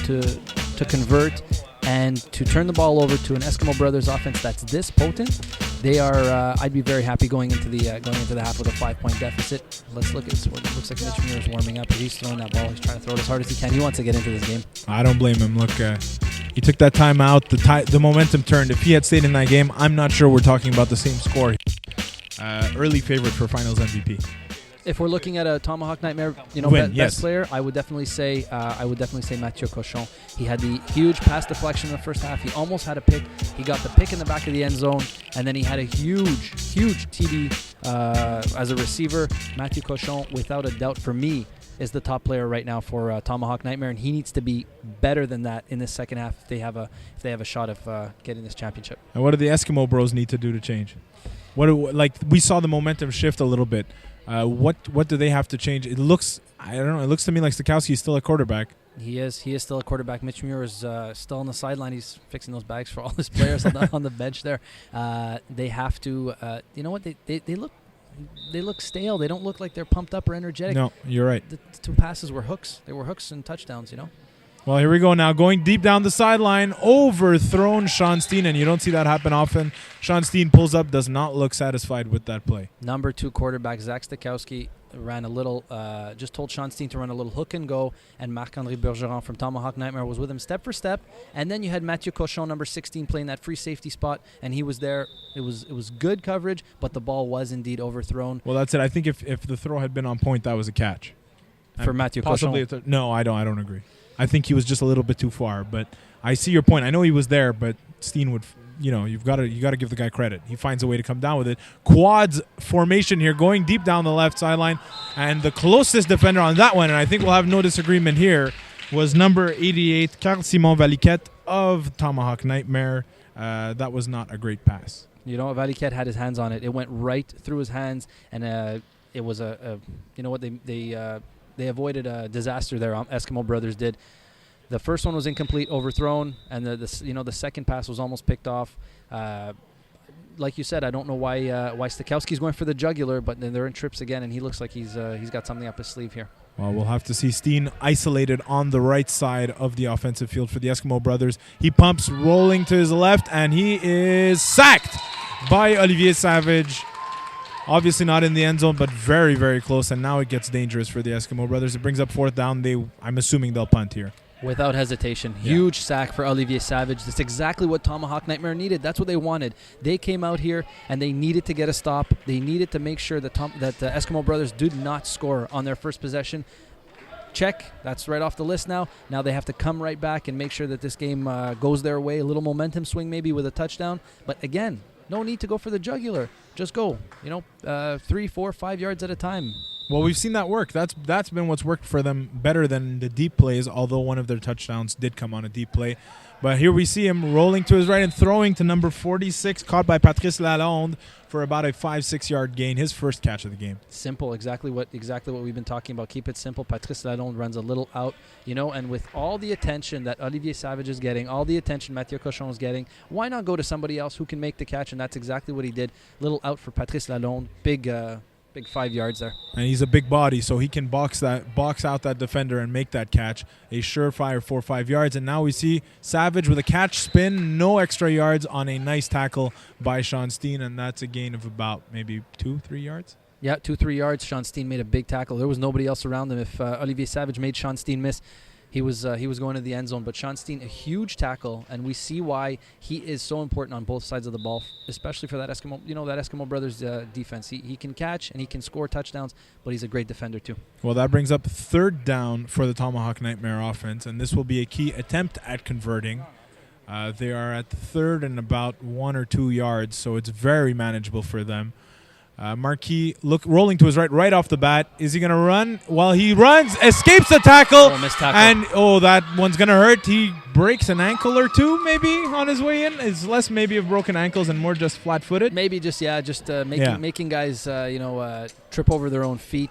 convert and to turn the ball over to an Eskimo Brothers offense that's this potent, they are. I'd be very happy going into the half with a 5-point deficit. Let's look at what it looks like. Mitch Muir is warming up. He's throwing that ball. He's trying to throw it as hard as he can. He wants to get into this game. I don't blame him. Look, he took that time out. The momentum turned. If he had stayed in that game, I'm not sure we're talking about the same score. Early favorite for Finals MVP. If we're looking at a Tomahawk Nightmare, best player, I would definitely say Mathieu Cochon. He had the huge pass deflection in the first half. He almost had a pick. He got the pick in the back of the end zone, and then he had a huge TD as a receiver. Mathieu Cochon, without a doubt, for me, is the top player right now for Tomahawk Nightmare, and he needs to be better than that in the second half if they have a shot of getting this championship. And what do the Eskimo Bros need to do to change? We saw the momentum shift a little bit. What do they have to change? It looks to me like Stokowski is still a quarterback. He is still a quarterback. Mitch Muir is still on the sideline. He's fixing those bags for all his players on the bench there. They have to. You know what? They look stale. They don't look like they're pumped up or energetic. No, you're right. The two passes were hooks. They were hooks and touchdowns. You know. Well, here we go now. Going deep down the sideline, overthrown Sean Steen, and you don't see that happen often. Sean Steen pulls up, does not look satisfied with that play. Number 2 quarterback, Zach Stokowski, ran a little, just told Sean Steen to run a little hook and go, and Marc-André Bergeron from Tomahawk Nightmare was with him step for step, and then you had Mathieu Cochon, number 16, playing that free safety spot, and he was there. It was good coverage, but the ball was indeed overthrown. Well, that's it. I think if the throw had been on point, that was a catch. For Mathieu Cochon? No, I don't agree. I think he was just a little bit too far, but I see your point. I know he was there, but Steen would, you've got to give the guy credit. He finds a way to come down with it. Quads formation here, going deep down the left sideline, and the closest defender on that one, and I think we'll have no disagreement here, was number 88, Carl Simon Valiquette of Tomahawk Nightmare. That was not a great pass. You know, Valiquette had his hands on it. It went right through his hands, and it was they avoided a disaster there. Eskimo Brothers did. The first one was incomplete, overthrown, and the second pass was almost picked off. Like you said, I don't know why Stokowski's going for the jugular, but then they're in trips again, and he looks like he's got something up his sleeve here. Well, we'll have to see Steen isolated on the right side of the offensive field for the Eskimo Brothers. He pumps, rolling to his left, and he is sacked by Olivier Savage. Obviously not in the end zone, but very, very close. And now it gets dangerous for the Eskimo Brothers. It brings up 4th down. I'm assuming they'll punt here. Without hesitation. Yeah. Huge sack for Olivier Savage. That's exactly what Tomahawk Nightmare needed. That's what they wanted. They came out here and they needed to get a stop. They needed to make sure that the Eskimo Brothers did not score on their first possession. Check. That's right off the list now. Now they have to come right back and make sure that this game goes their way. A little momentum swing maybe with a touchdown. But again, no need to go for the jugular. Just go, 3, 4, 5 yards at a time. Well, we've seen that work. That's been what's worked for them better than the deep plays, although one of their touchdowns did come on a deep play. But here we see him rolling to his right and throwing to number 46, caught by Patrice Lalonde for about a 5-6 yard gain, his first catch of the game. Simple, exactly what we've been talking about. Keep it simple. Patrice Lalonde runs a little out, and with all the attention that Olivier Savage is getting, all the attention Mathieu Cochon is getting, why not go to somebody else who can make the catch? And that's exactly what he did. Little out for Patrice Lalonde, big 5 yards there. And he's a big body, so he can box out that defender and make that catch. A surefire 4-5 yards. And now we see Savage with a catch spin, no extra yards on a nice tackle by Sean Steen, and that's a gain of about maybe 2-3 yards. Yeah, 2-3 yards. Sean Steen made a big tackle. There was nobody else around him. If Olivier Savage made Sean Steen miss, he was going to the end zone. But Sean Steen, a huge tackle, and we see why he is so important on both sides of the ball, especially for that Eskimo, that Eskimo Brothers defense. He can catch and he can score touchdowns, but he's a great defender too. Well, that brings up 3rd down for the Tomahawk Nightmare offense, and this will be a key attempt at converting. They are at 3rd and about 1 or 2 yards, so it's very manageable for them. Marquis rolling to his right off the bat. Is he going to run? Well, he runs, escapes the tackle, missed tackle. And that one's going to hurt. He breaks an ankle or two maybe on his way in. It's less maybe of broken ankles and more just flat-footed. Maybe making guys trip over their own feet.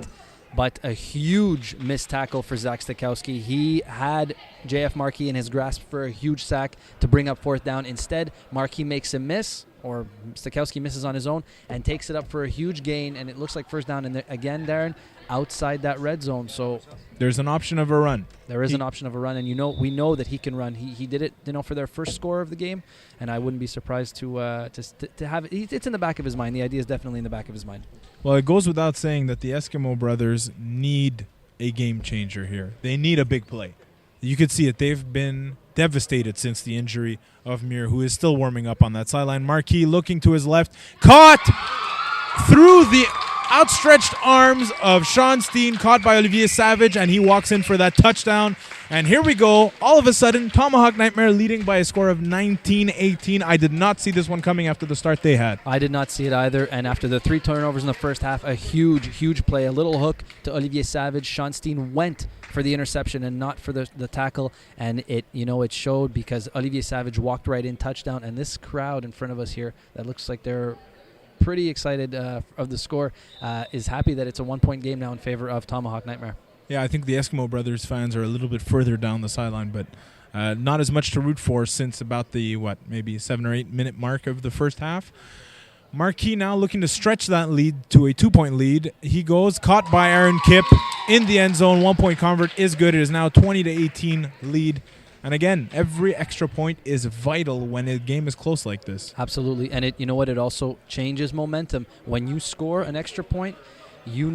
But a huge missed tackle for Zach Stokowski. He had JF Marquis in his grasp for a huge sack to bring up 4th down. Instead, Marquis makes a miss, or Stokowski misses on his own, and takes it up for a huge gain, and it looks like 1st down. And again, Darren, outside that red zone. So there's an option of a run. There is an option of a run, and we know that he can run. He did it, for their first score of the game, and I wouldn't be surprised to have it. It's in the back of his mind. The idea is definitely in the back of his mind. Well, it goes without saying that the Eskimo Brothers need a game changer here. They need a big play. You could see it. They've been devastated since the injury of Muir, who is still warming up on that sideline. Marquis looking to his left, caught through the outstretched arms of Sean Steen caught by Olivier Savage, and he walks in for that touchdown. And here we go. All of a sudden, Tomahawk Nightmare leading by a score of 19-18. I did not see this one coming after the start they had. I did not see it either. And after the 3 turnovers in the first half, a huge play, a little hook to Olivier Savage. Sean Steen went for the interception and not for the tackle. And it showed because Olivier Savage walked right in, touchdown. And this crowd in front of us here that looks like they're pretty excited of the score, is happy that it's a 1-point game now in favor of Tomahawk Nightmare. Yeah, I think the Eskimo Brothers fans are a little bit further down the sideline, but not as much to root for since about the, maybe 7 or 8 minute mark of the first half. Marquis now looking to stretch that lead to a 2-point lead. He goes, caught by Aaron Kipp in the end zone. 1-point convert is good. It is now 20-18 lead. And again, every extra point is vital when a game is close like this. Absolutely. And it also changes momentum. When you score an extra point, you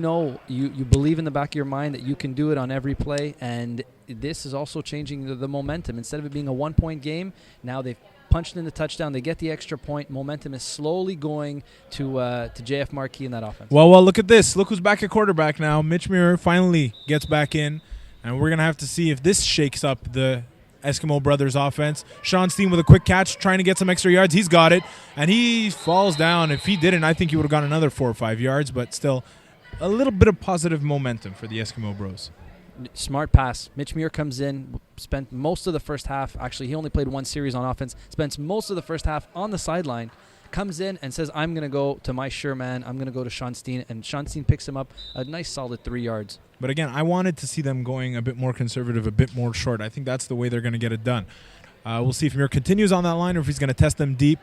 believe in the back of your mind that you can do it on every play. And this is also changing the momentum. Instead of it being a 1-point game, now they've punched in the touchdown. They get the extra point. Momentum is slowly going to JF Marquis in that offense. Well, look at this. Look who's back at quarterback now. Mitch Muir finally gets back in. And we're going to have to see if this shakes up the Eskimo Brothers offense. Sean Steen with a quick catch, trying to get some extra yards. He's got it, and he falls down. If he didn't, I think he would have got another 4 or 5 yards, but still a little bit of positive momentum for the Eskimo Bros. Smart pass. Mitch Muir comes in, spent most of the first half. Actually, he only played 1 series on offense, spends most of the first half on the sideline, comes in and says, I'm going to go to my sure man. I'm going to go to Sean Steen, and Sean Steen picks him up a nice solid 3 yards. But again, I wanted to see them going a bit more conservative, a bit more short. I think that's the way they're going to get it done. We'll see if Muir continues on that line or if he's going to test them deep.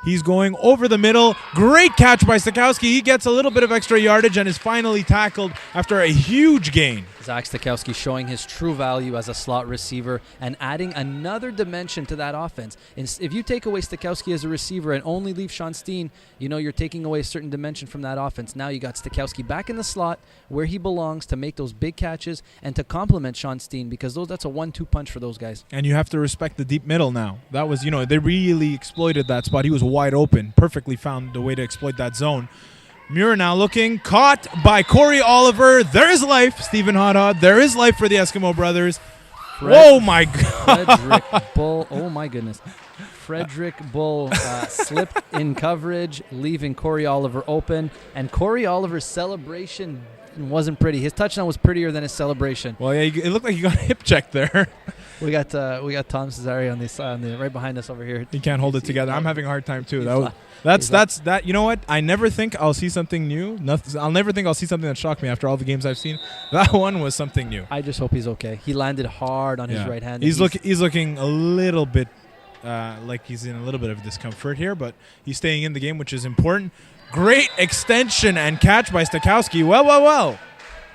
He's going over the middle. Great catch by Stokowski. He gets a little bit of extra yardage and is finally tackled after a huge gain. Zach Stokowski showing his true value as a slot receiver and adding another dimension to that offense. If you take away Stokowski as a receiver and only leave Sean Steen, you're taking away a certain dimension from that offense. Now you got Stokowski back in the slot where he belongs to make those big catches and to complement Sean Steen, because that's a 1-2 punch for those guys. And you have to respect the deep middle now. That was, they really exploited that spot. He was wide open, perfectly found a way to exploit that zone. Muir now looking, caught by Corey Oliver. There is life, Stephen Hodhod. There is life for the Eskimo Brothers. Oh my God. Frederick Bull. Oh my goodness. Frederick Bull slipped in coverage, leaving Corey Oliver open. And Corey Oliver's celebration wasn't pretty. His touchdown was prettier than his celebration. Well, yeah, it looked like he got hip checked there. We got Tom Cesare on the right behind us over here. He can't hold it together. I'm having a hard time too. That's you know what? I never think I'll see something new. I'll never think I'll see something that shocked me after all the games I've seen. That one was something new. I just hope he's okay. He landed hard on his right hand. He's looking a little bit like he's in a little bit of discomfort here, but he's staying in the game, which is important. Great extension and catch by Stokowski. Well.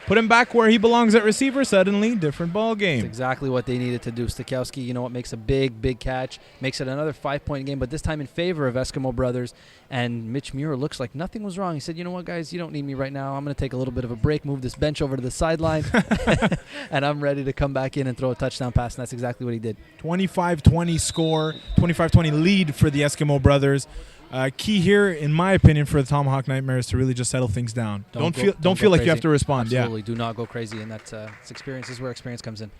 Put him back where he belongs at receiver. Suddenly, different ball game. That's exactly what they needed to do. Stokowski, makes a big catch. Makes it another 5-point game, but this time in favor of Eskimo Brothers. And Mitch Muir looks like nothing was wrong. He said, you know what, guys, you don't need me right now. I'm going to take a little bit of a break, move this bench over to the sideline, and I'm ready to come back in and throw a touchdown pass. And that's exactly what he did. 25-20 score, 25-20 lead for the Eskimo Brothers. Key here, in my opinion, for the Tomahawk Nightmare is to really just settle things down. Don't feel like you have to respond. Absolutely, do not go crazy, and that's experience is where experience comes in.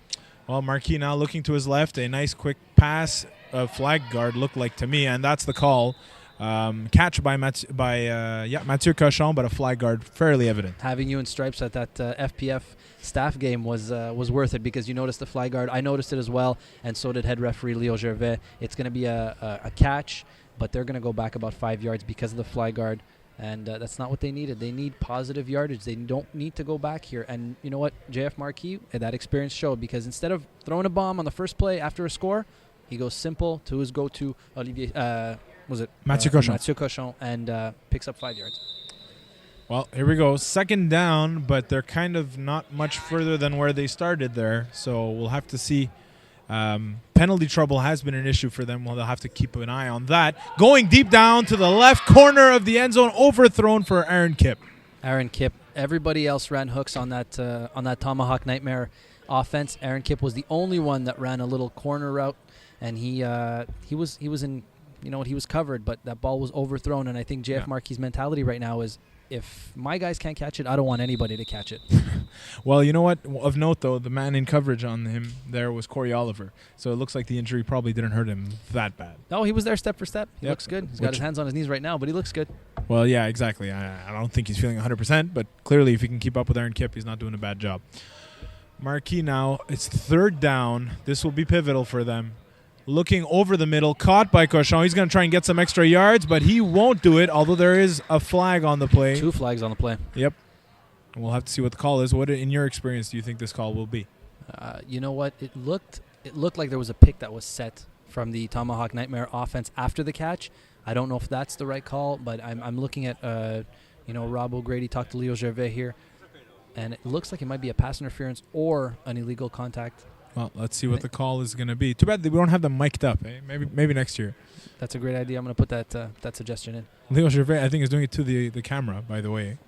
Well, Marquis now looking to his left, a nice quick pass, flag guard looked like to me, and that's the call. Catch by Mathieu Cochon, but a flag guard fairly evident. Having you in stripes at that FPF staff game was worth it, because you noticed the flag guard. I noticed it as well, and so did head referee Leo Gervais. It's going to be a catch, but they're going to go back about 5 yards because of the flag guard, and that's not what they needed. They need positive yardage. They don't need to go back here. And you know what? JF Marquis, that experience showed, because instead of throwing a bomb on the first play after a score, he goes simple to his go-to, Mathieu Cochon. Mathieu Cochon, and picks up 5 yards. Well, here we go. Second down, but they're kind of not much further than where they started there, so we'll have to see. Penalty trouble has been an issue for them. Well, they'll have to keep an eye on that. Going deep down to the left corner of the end zone, overthrown for Aaron Kipp. Aaron Kipp. Everybody else ran hooks on that Tomahawk Nightmare offense. Aaron Kipp was the only one that ran a little corner route, and he was in you know what, he was covered, but that ball was overthrown. And I think JF Marquis' mentality right now is, if my guys can't catch it, I don't want anybody to catch it. Well, you know what? Of note, though, the man in coverage on him there was Corey Oliver. So it looks like the injury probably didn't hurt him that bad. No, he was there step for step. He looks good. He's got his hands on his knees right now, but he looks good. Well, yeah, exactly. I don't think he's feeling 100%, but clearly if he can keep up with Aaron Kipp, he's not doing a bad job. Marquis now, it's third down. This will be pivotal for them. Looking over the middle, caught by Cochon. He's going to try and get some extra yards, but he won't do it, although there is a flag on the play. 2 flags on the play. Yep. We'll have to see what the call is. What, in your experience, do you think this call will be? You know what? It looked like there was a pick that was set from the Tomahawk Nightmare offense after the catch. I don't know if that's the right call, but I'm looking at, Rob O'Grady talked to Leo Gervais here, and it looks like it might be a pass interference or an illegal contact. Well, let's see what the call is going to be. Too bad that we don't have them mic'd up. Eh? Maybe next year. That's a great idea. I'm going to put that suggestion in. Leo Gervais, I think, is doing it to the camera, by the way.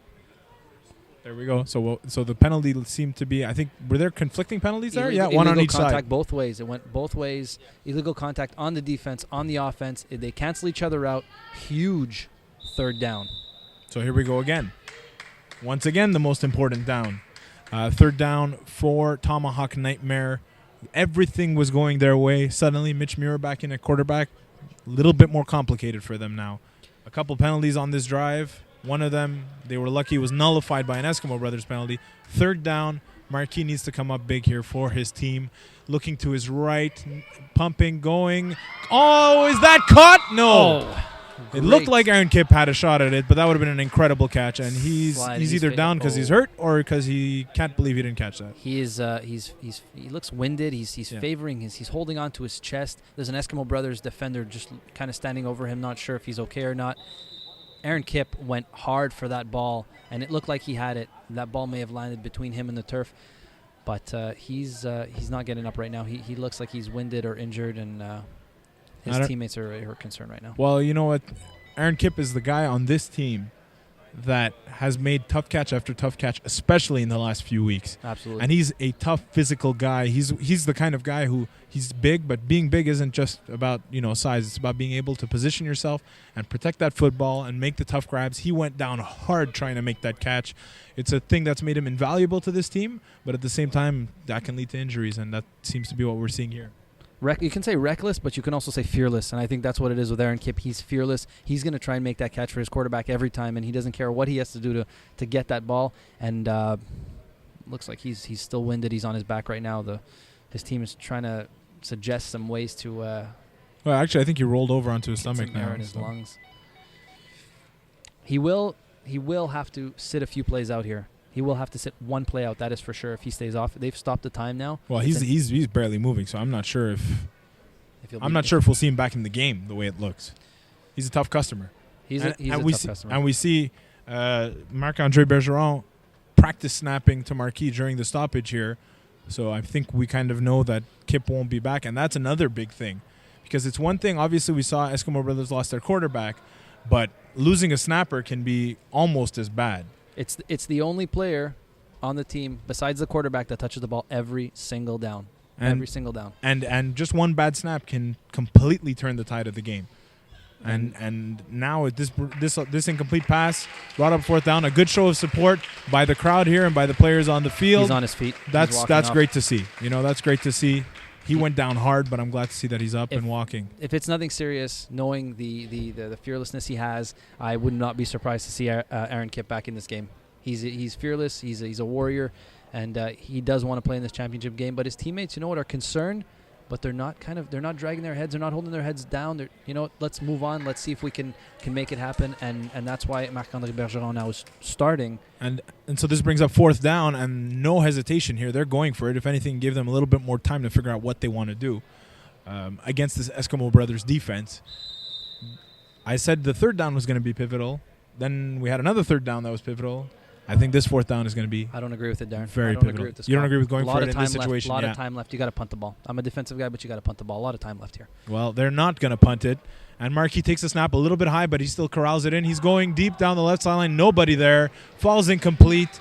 There we go. So the penalty seemed to be, I think, were there conflicting penalties there? Yeah, one on each side. Illegal contact both ways. It went both ways. Illegal contact on the defense, on the offense. They cancel each other out. Huge third down. So here we go again. Once again, the most important down. Third down for Tomahawk Nightmare. Everything was going their way. Suddenly, Mitch Muir back in at quarterback. A little bit more complicated for them now. A couple penalties on this drive. One of them, they were lucky, was nullified by an Eskimo Brothers penalty. Third down, Marquis needs to come up big here for his team. Looking to his right, pumping, going. Oh, is that caught? No. Oh, it looked like Aaron Kipp had a shot at it, but that would have been an incredible catch. And he's either down because he's hurt or because he can't believe he didn't catch that. He looks winded. He's favoring he's holding on to his chest. There's an Eskimo Brothers defender just kind of standing over him, not sure if he's okay or not. Aaron Kipp went hard for that ball, and it looked like he had it. That ball may have landed between him and the turf, but he's not getting up right now. He looks like he's winded or injured, and his teammates are concerned right now. Well, you know what? Aaron Kipp is the guy on this team that has made tough catch after tough catch, especially in the last few weeks. Absolutely. And he's a tough physical guy. He's the kind of guy who he's big, but being big isn't just about, size. It's about being able to position yourself and protect that football and make the tough grabs. He went down hard trying to make that catch. It's a thing that's made him invaluable to this team, but at the same time, that can lead to injuries, and that seems to be what we're seeing here. You can say reckless, but you can also say fearless, and I think that's what it is with Aaron Kipp. He's fearless. He's going to try and make that catch for his quarterback every time, and he doesn't care what he has to do to get that ball. And looks like he's still winded. He's on his back right now. His team is trying to suggest some ways to. Well, actually, I think he rolled over onto his stomach now. Air in his lungs. He will have to sit a few plays out here. He will have to sit one play out, that is for sure, if he stays off. They've stopped the time now. Well, he's barely moving, so I'm not sure if we'll see him back in the game the way it looks. He's a tough customer. He's a tough customer. And we see Marc-André Bergeron practice snapping to Marquis during the stoppage here. So I think we kind of know that Kipp won't be back, and that's another big thing. Because it's one thing, obviously we saw Eskimo Brothers lost their quarterback, but losing a snapper can be almost as bad. It's the only player on the team besides the quarterback that touches the ball every single down. Every single down. And just one bad snap can completely turn the tide of the game. And now this incomplete pass brought up fourth down. A good show of support by the crowd here and by the players on the field. He's on his feet. That's great to see. That's great to see. He went down hard, but I'm glad to see that he's up and walking. If it's nothing serious, knowing the fearlessness he has, I would not be surprised to see Aaron Kipp back in this game. He's fearless. He's a warrior, and he does want to play in this championship game. But his teammates, are concerned, but they're not dragging their heads. They're not holding their heads down. Let's move on. Let's see if we can make it happen. And that's why Marc-André Bergeron now is starting. And so this brings up fourth down, and no hesitation here. They're going for it. If anything, give them a little bit more time to figure out what they want to do against this Eskimo Brothers defense. I said the third down was going to be pivotal. Then we had another third down that was pivotal. I think this fourth down is going to be. I don't agree with it, Darren. Very pivotal. Agree with this. You don't agree with going for it in this situation? A lot of time left. You got to punt the ball. I'm a defensive guy, but you got to punt the ball. A lot of time left here. Well, they're not going to punt it. And Marquis takes the snap a little bit high, but he still corrals it in. He's going deep down the left sideline. Nobody there. Falls incomplete.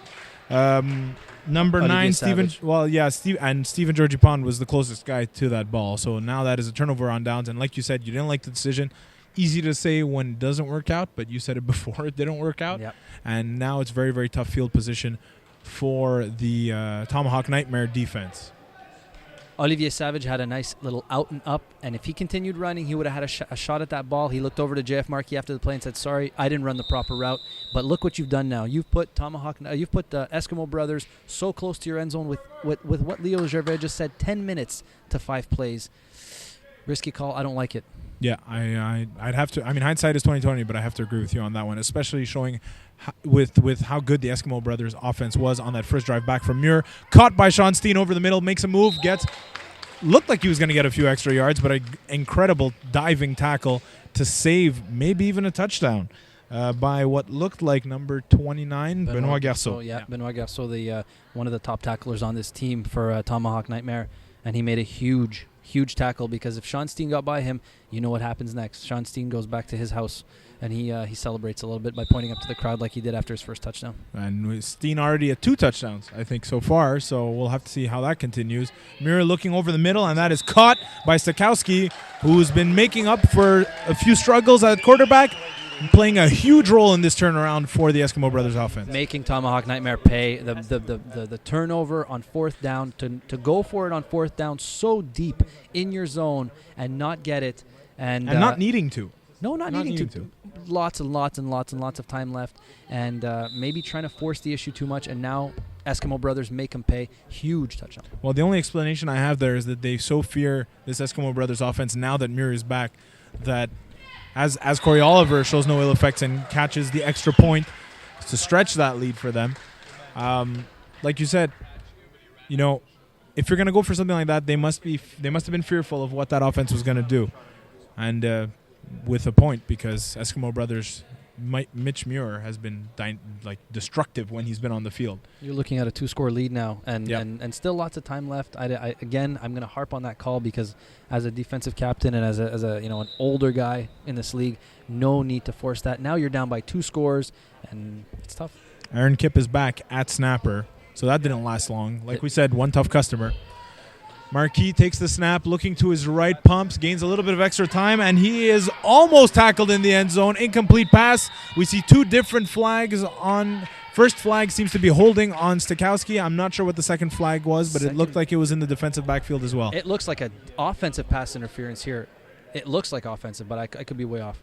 Number 9, Steven. Well, yeah, Steven Georgie Pond was the closest guy to that ball. So now that is a turnover on downs. And like you said, you didn't like the decision. easy to say when it doesn't work out, but you said it before it didn't work out. Yep. And now it's very, very tough field position for the Tomahawk Nightmare defense. Olivier Savage had a nice little out and up, and if he continued running, he would have had a shot at that ball. He looked over to JF Markey after the play and said, "Sorry, I didn't run the proper route." But look what you've done now. You've put you've put the Eskimo brothers so close to your end zone with what Leo Gervais just said, 10 minutes to 5 plays. Risky call. I don't like it. Yeah, I'd have to. I mean, hindsight is 20/20, but I have to agree with you on that one, especially showing with how good the Eskimo brothers' offense was on that first drive back from Muir. Caught by Sean Steen over the middle, makes a move, looked like he was going to get a few extra yards, but an incredible diving tackle to save maybe even a touchdown by what looked like number 29, Benoit Garceau. Yeah, Benoit Garceau, the one of the top tacklers on this team for Tomahawk Nightmare, and he made a huge tackle, because if Sean Steen got by him, you know what happens next. Sean Steen goes back to his house, and he celebrates a little bit by pointing up to the crowd like he did after his first touchdown. And Steen already at 2 touchdowns, I think, so far, so we'll have to see how that continues. Mira looking over the middle, and that is caught by Stakowski, who's been making up for a few struggles at quarterback, playing a huge role in this turnaround for the Eskimo brothers offense. Making Tomahawk Nightmare pay the turnover on 4th down, to go for it on 4th down so deep in your zone and not get it. And not needing to. No, not needing to. Lots and lots of time left, and maybe trying to force the issue too much, and now Eskimo brothers make them pay. Huge touchdown. Well, the only explanation I have there is that they so fear this Eskimo brothers offense now that Muir is back, that as Corey Oliver shows no ill effects and catches the extra point to stretch that lead for them. Like you said, if you're going to go for something like that, they must have been fearful of what that offense was going to do. And with a point, because Eskimo brothers, Mitch Muir has been destructive when he's been on the field. You're looking at a 2-score lead now, and still lots of time left. Again, I'm going to harp on that call, because as a defensive captain and as a an older guy in this league, no need to force that. Now you're down by 2 scores, and it's tough. Aaron Kipp is back at snapper, so that didn't last long. Like we said, one tough customer. Marquis takes the snap, looking to his right, pumps, gains a little bit of extra time, and he is almost tackled in the end zone. Incomplete pass. We see 2 different flags on. First flag seems to be holding on Stakowski. I'm not sure what the second flag was, but it looked like it was in the defensive backfield as well. It looks like an offensive pass interference here. It looks like offensive, but I could be way off.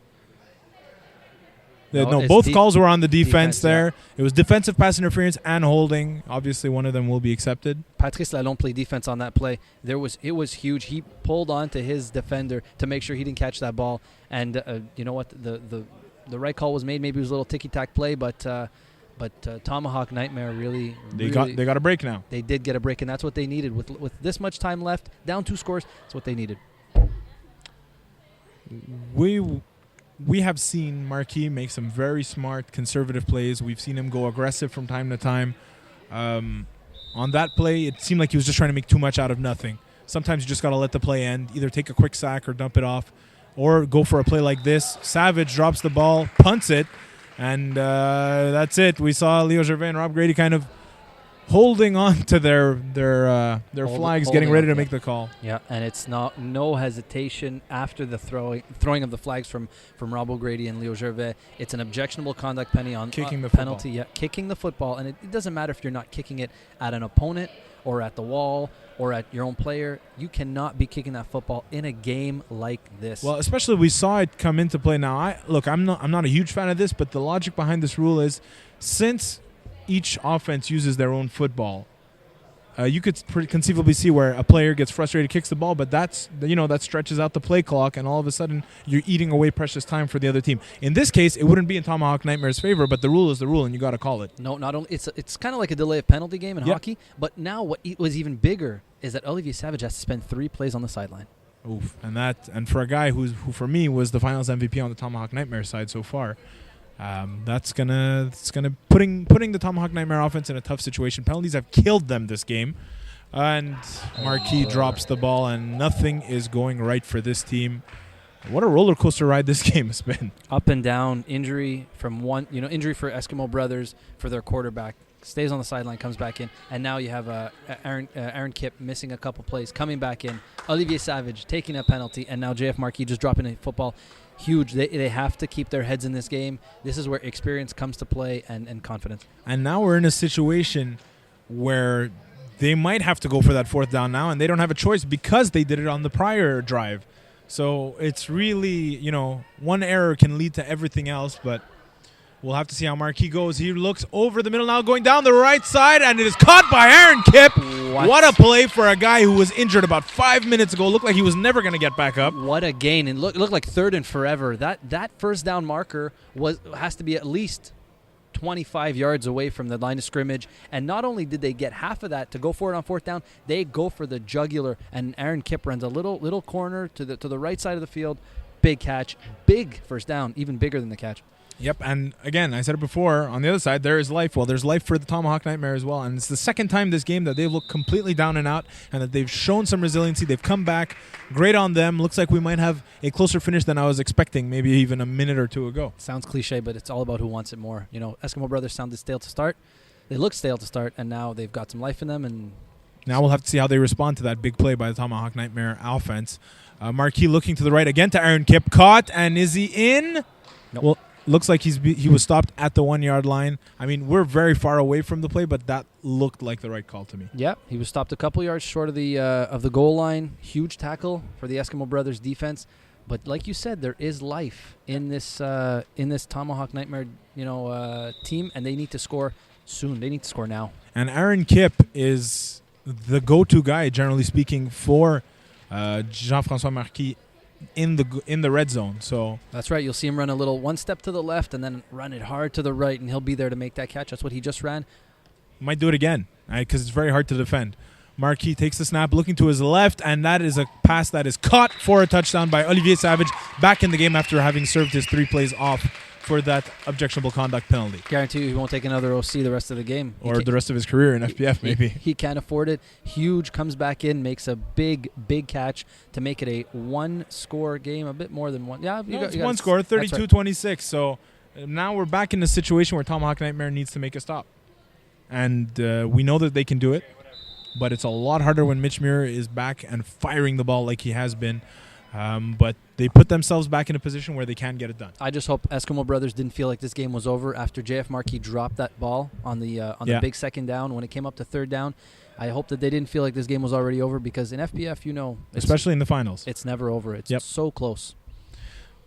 No, both calls were on the defense there. Yeah. It was defensive pass interference and holding. Obviously, one of them will be accepted. Patrice Lalonde played defense on that play. It was huge. He pulled on to his defender to make sure he didn't catch that ball. And you know what? The right call was made. Maybe it was a little ticky-tack play, but Tomahawk Nightmare really they got a break now. They did get a break, and that's what they needed. With this much time left, down 2 scores, that's what they needed. We have seen Marquis make some very smart, conservative plays. We've seen him go aggressive from time to time. On that play, it seemed like he was just trying to make too much out of nothing. Sometimes you just got to let the play end, either take a quick sack or dump it off, or go for a play like this. Savage drops the ball, punts it, and that's it. We saw Leo Gervais and Rob Grady kind of holding on to their flags, getting ready to make the call. Yeah, and it's no hesitation after the throwing of the flags from Rob O'Grady and Leo Gervais. It's an objectionable conduct penalty on kicking the penalty. Football. Yeah, kicking the football, and it doesn't matter if you're not kicking it at an opponent or at the wall or at your own player. You cannot be kicking that football in a game like this. Well, especially we saw it come into play. Now, I'm not a huge fan of this, but the logic behind this rule is, since each offense uses their own football, you could conceivably see where a player gets frustrated, kicks the ball, but that stretches out the play clock, and all of a sudden you're eating away precious time for the other team. In this case, it wouldn't be in Tomahawk Nightmare's favor, but the rule is the rule, and you got to call it. No, not only it's kind of like a delay of penalty game in hockey, but now what was even bigger is that Olivier Savage has to spend 3 plays on the sideline. Oof, and for a guy who for me was the Finals MVP on the Tomahawk Nightmare side so far. That's gonna putting the Tomahawk Nightmare offense in a tough situation. Penalties have killed them this game, and Marquis drops the ball, and nothing is going right for this team. What a roller coaster ride this game has been. Up and down, injury for Eskimo brothers, for their quarterback. Stays on the sideline, comes back in, and now you have Aaron Kipp missing a couple plays, coming back in. Olivier Savage taking a penalty, and now JF Marquis just dropping a football. huge. They have to keep their heads in this game. This is where experience comes to play and confidence. And now we're in a situation where they might have to go for that fourth down now, and they don't have a choice because they did it on the prior drive. So it's really, one error can lead to everything else, but we'll have to see how Marquis goes. He looks over the middle now, going down the right side, and it is caught by Aaron Kipp. What a play for a guy who was injured about 5 minutes ago. Looked like he was never going to get back up. What a gain. And it looked like third and forever. That first down marker has to be at least 25 yards away from the line of scrimmage. And not only did they get half of that to go for it on fourth down, they go for the jugular. And Aaron Kipp runs a little corner to the right side of the field. Big catch. Big first down. Even bigger than the catch. Yep, and again, I said it before, on the other side, there is life. Well, there's life for the Tomahawk Nightmare as well, and it's the second time this game that they've looked completely down and out, and that they've shown some resiliency. They've come back. Great on them. Looks like we might have a closer finish than I was expecting, maybe even a minute or two ago. Sounds cliche, but it's all about who wants it more. Eskimo Brothers sounded stale to start. They looked stale to start, and now they've got some life in them. And now we'll have to see how they respond to that big play by the Tomahawk Nightmare offense. Marquis looking to the right again to Aaron Kipp. Caught, and is he in? Nope. Well, looks like he was stopped at the 1 yard line. I mean, we're very far away from the play, but that looked like the right call to me. Yeah, he was stopped a couple yards short of the goal line. Huge tackle for the Eskimo Brothers defense. But like you said, there is life in this Tomahawk Nightmare team, and they need to score soon. They need to score now. And Aaron Kipp is the go-to guy, generally speaking, for Jean-François Marquis in the red zone. So that's right. You'll see him run a little one step to the left and then run it hard to the right, and he'll be there to make that catch. That's what he just ran. Might do it again because it's very hard to defend. Marquis takes the snap, looking to his left, and that is a pass that is caught for a touchdown by Olivier Savage, back in the game after having served his 3 plays off for that objectionable conduct penalty. Guarantee you he won't take another OC the rest of the game. Or the rest of his career in FPF, maybe. He can't afford it. Huge comes back in, makes a big catch to make it a one-score game, a bit more than one. Yeah, it's one score, 32-26. So now we're back in a situation where Tomahawk Nightmare needs to make a stop. And we know that they can do it, but it's a lot harder when Mitch Muir is back and firing the ball like he has been. But they put themselves back in a position where they can get it done. I just hope Eskimo Brothers didn't feel like this game was over after JF Marquis dropped that ball on the big second down when it came up to third down. I hope that they didn't feel like this game was already over, because in FBF, especially in the finals, it's never over. It's so close.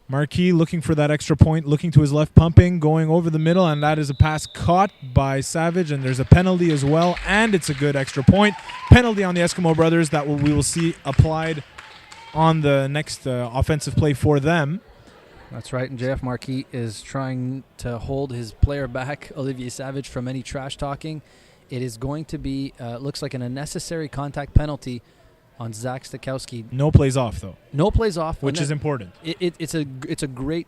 Marquis looking for that extra point, looking to his left, pumping, going over the middle, and that is a pass caught by Savage, and there's a penalty as well, and it's a good extra point. Penalty on the Eskimo Brothers that we will see applied on the next offensive play for them. That's right, and JF Marquis is trying to hold his player back, Olivier Savage, from any trash talking. It is going to be, looks like an unnecessary contact penalty on Zach Stakowski. No plays off, though. No plays off, which is important. It's a great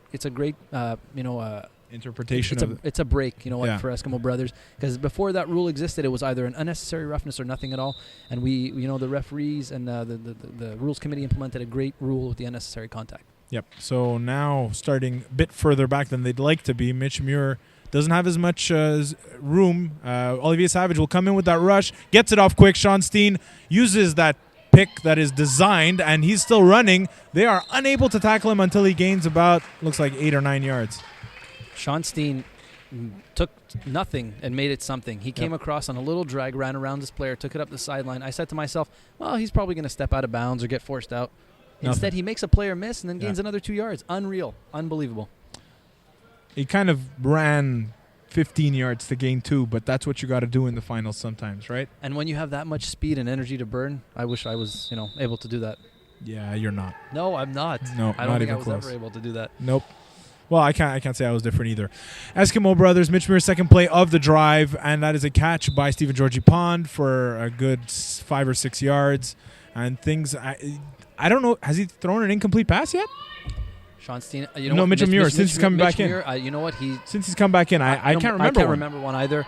interpretation. It's a break, for Eskimo Brothers, because before that rule existed, it was either an unnecessary roughness or nothing at all. And the referees and the rules committee implemented a great rule with the unnecessary contact. Yep. So now starting a bit further back than they'd like to be, Mitch Muir doesn't have as much room. Olivier Savage will come in with that rush, gets it off quick. Sean Steen uses that pick that is designed, and he's still running. They are unable to tackle him until he gains about, looks like 8 or 9 yards. Sean Steen took nothing and made it something. He came across on a little drag, ran around this player, took it up the sideline. I said to myself, well, he's probably going to step out of bounds or get forced out. Instead, he makes a player miss and then gains another 2 yards. Unreal. Unbelievable. He kind of ran 15 yards to gain 2, but that's what you got to do in the finals sometimes, right? And when you have that much speed and energy to burn, I wish I was, able to do that. Yeah, you're not. No, I'm not. No, I don't think I was close. ever able to do that. Nope. Well, I can't say I was different either. Eskimo Brothers, Mitch Muir's second play of the drive, and that is a catch by Stephen Georgie Pond for a good 5 or 6 yards. And things, I don't know, has he thrown an incomplete pass yet? Sean Steen, Mitchell Muir, since he's coming back in. You know what? Since he's come back in, I can't remember. I can't remember one either.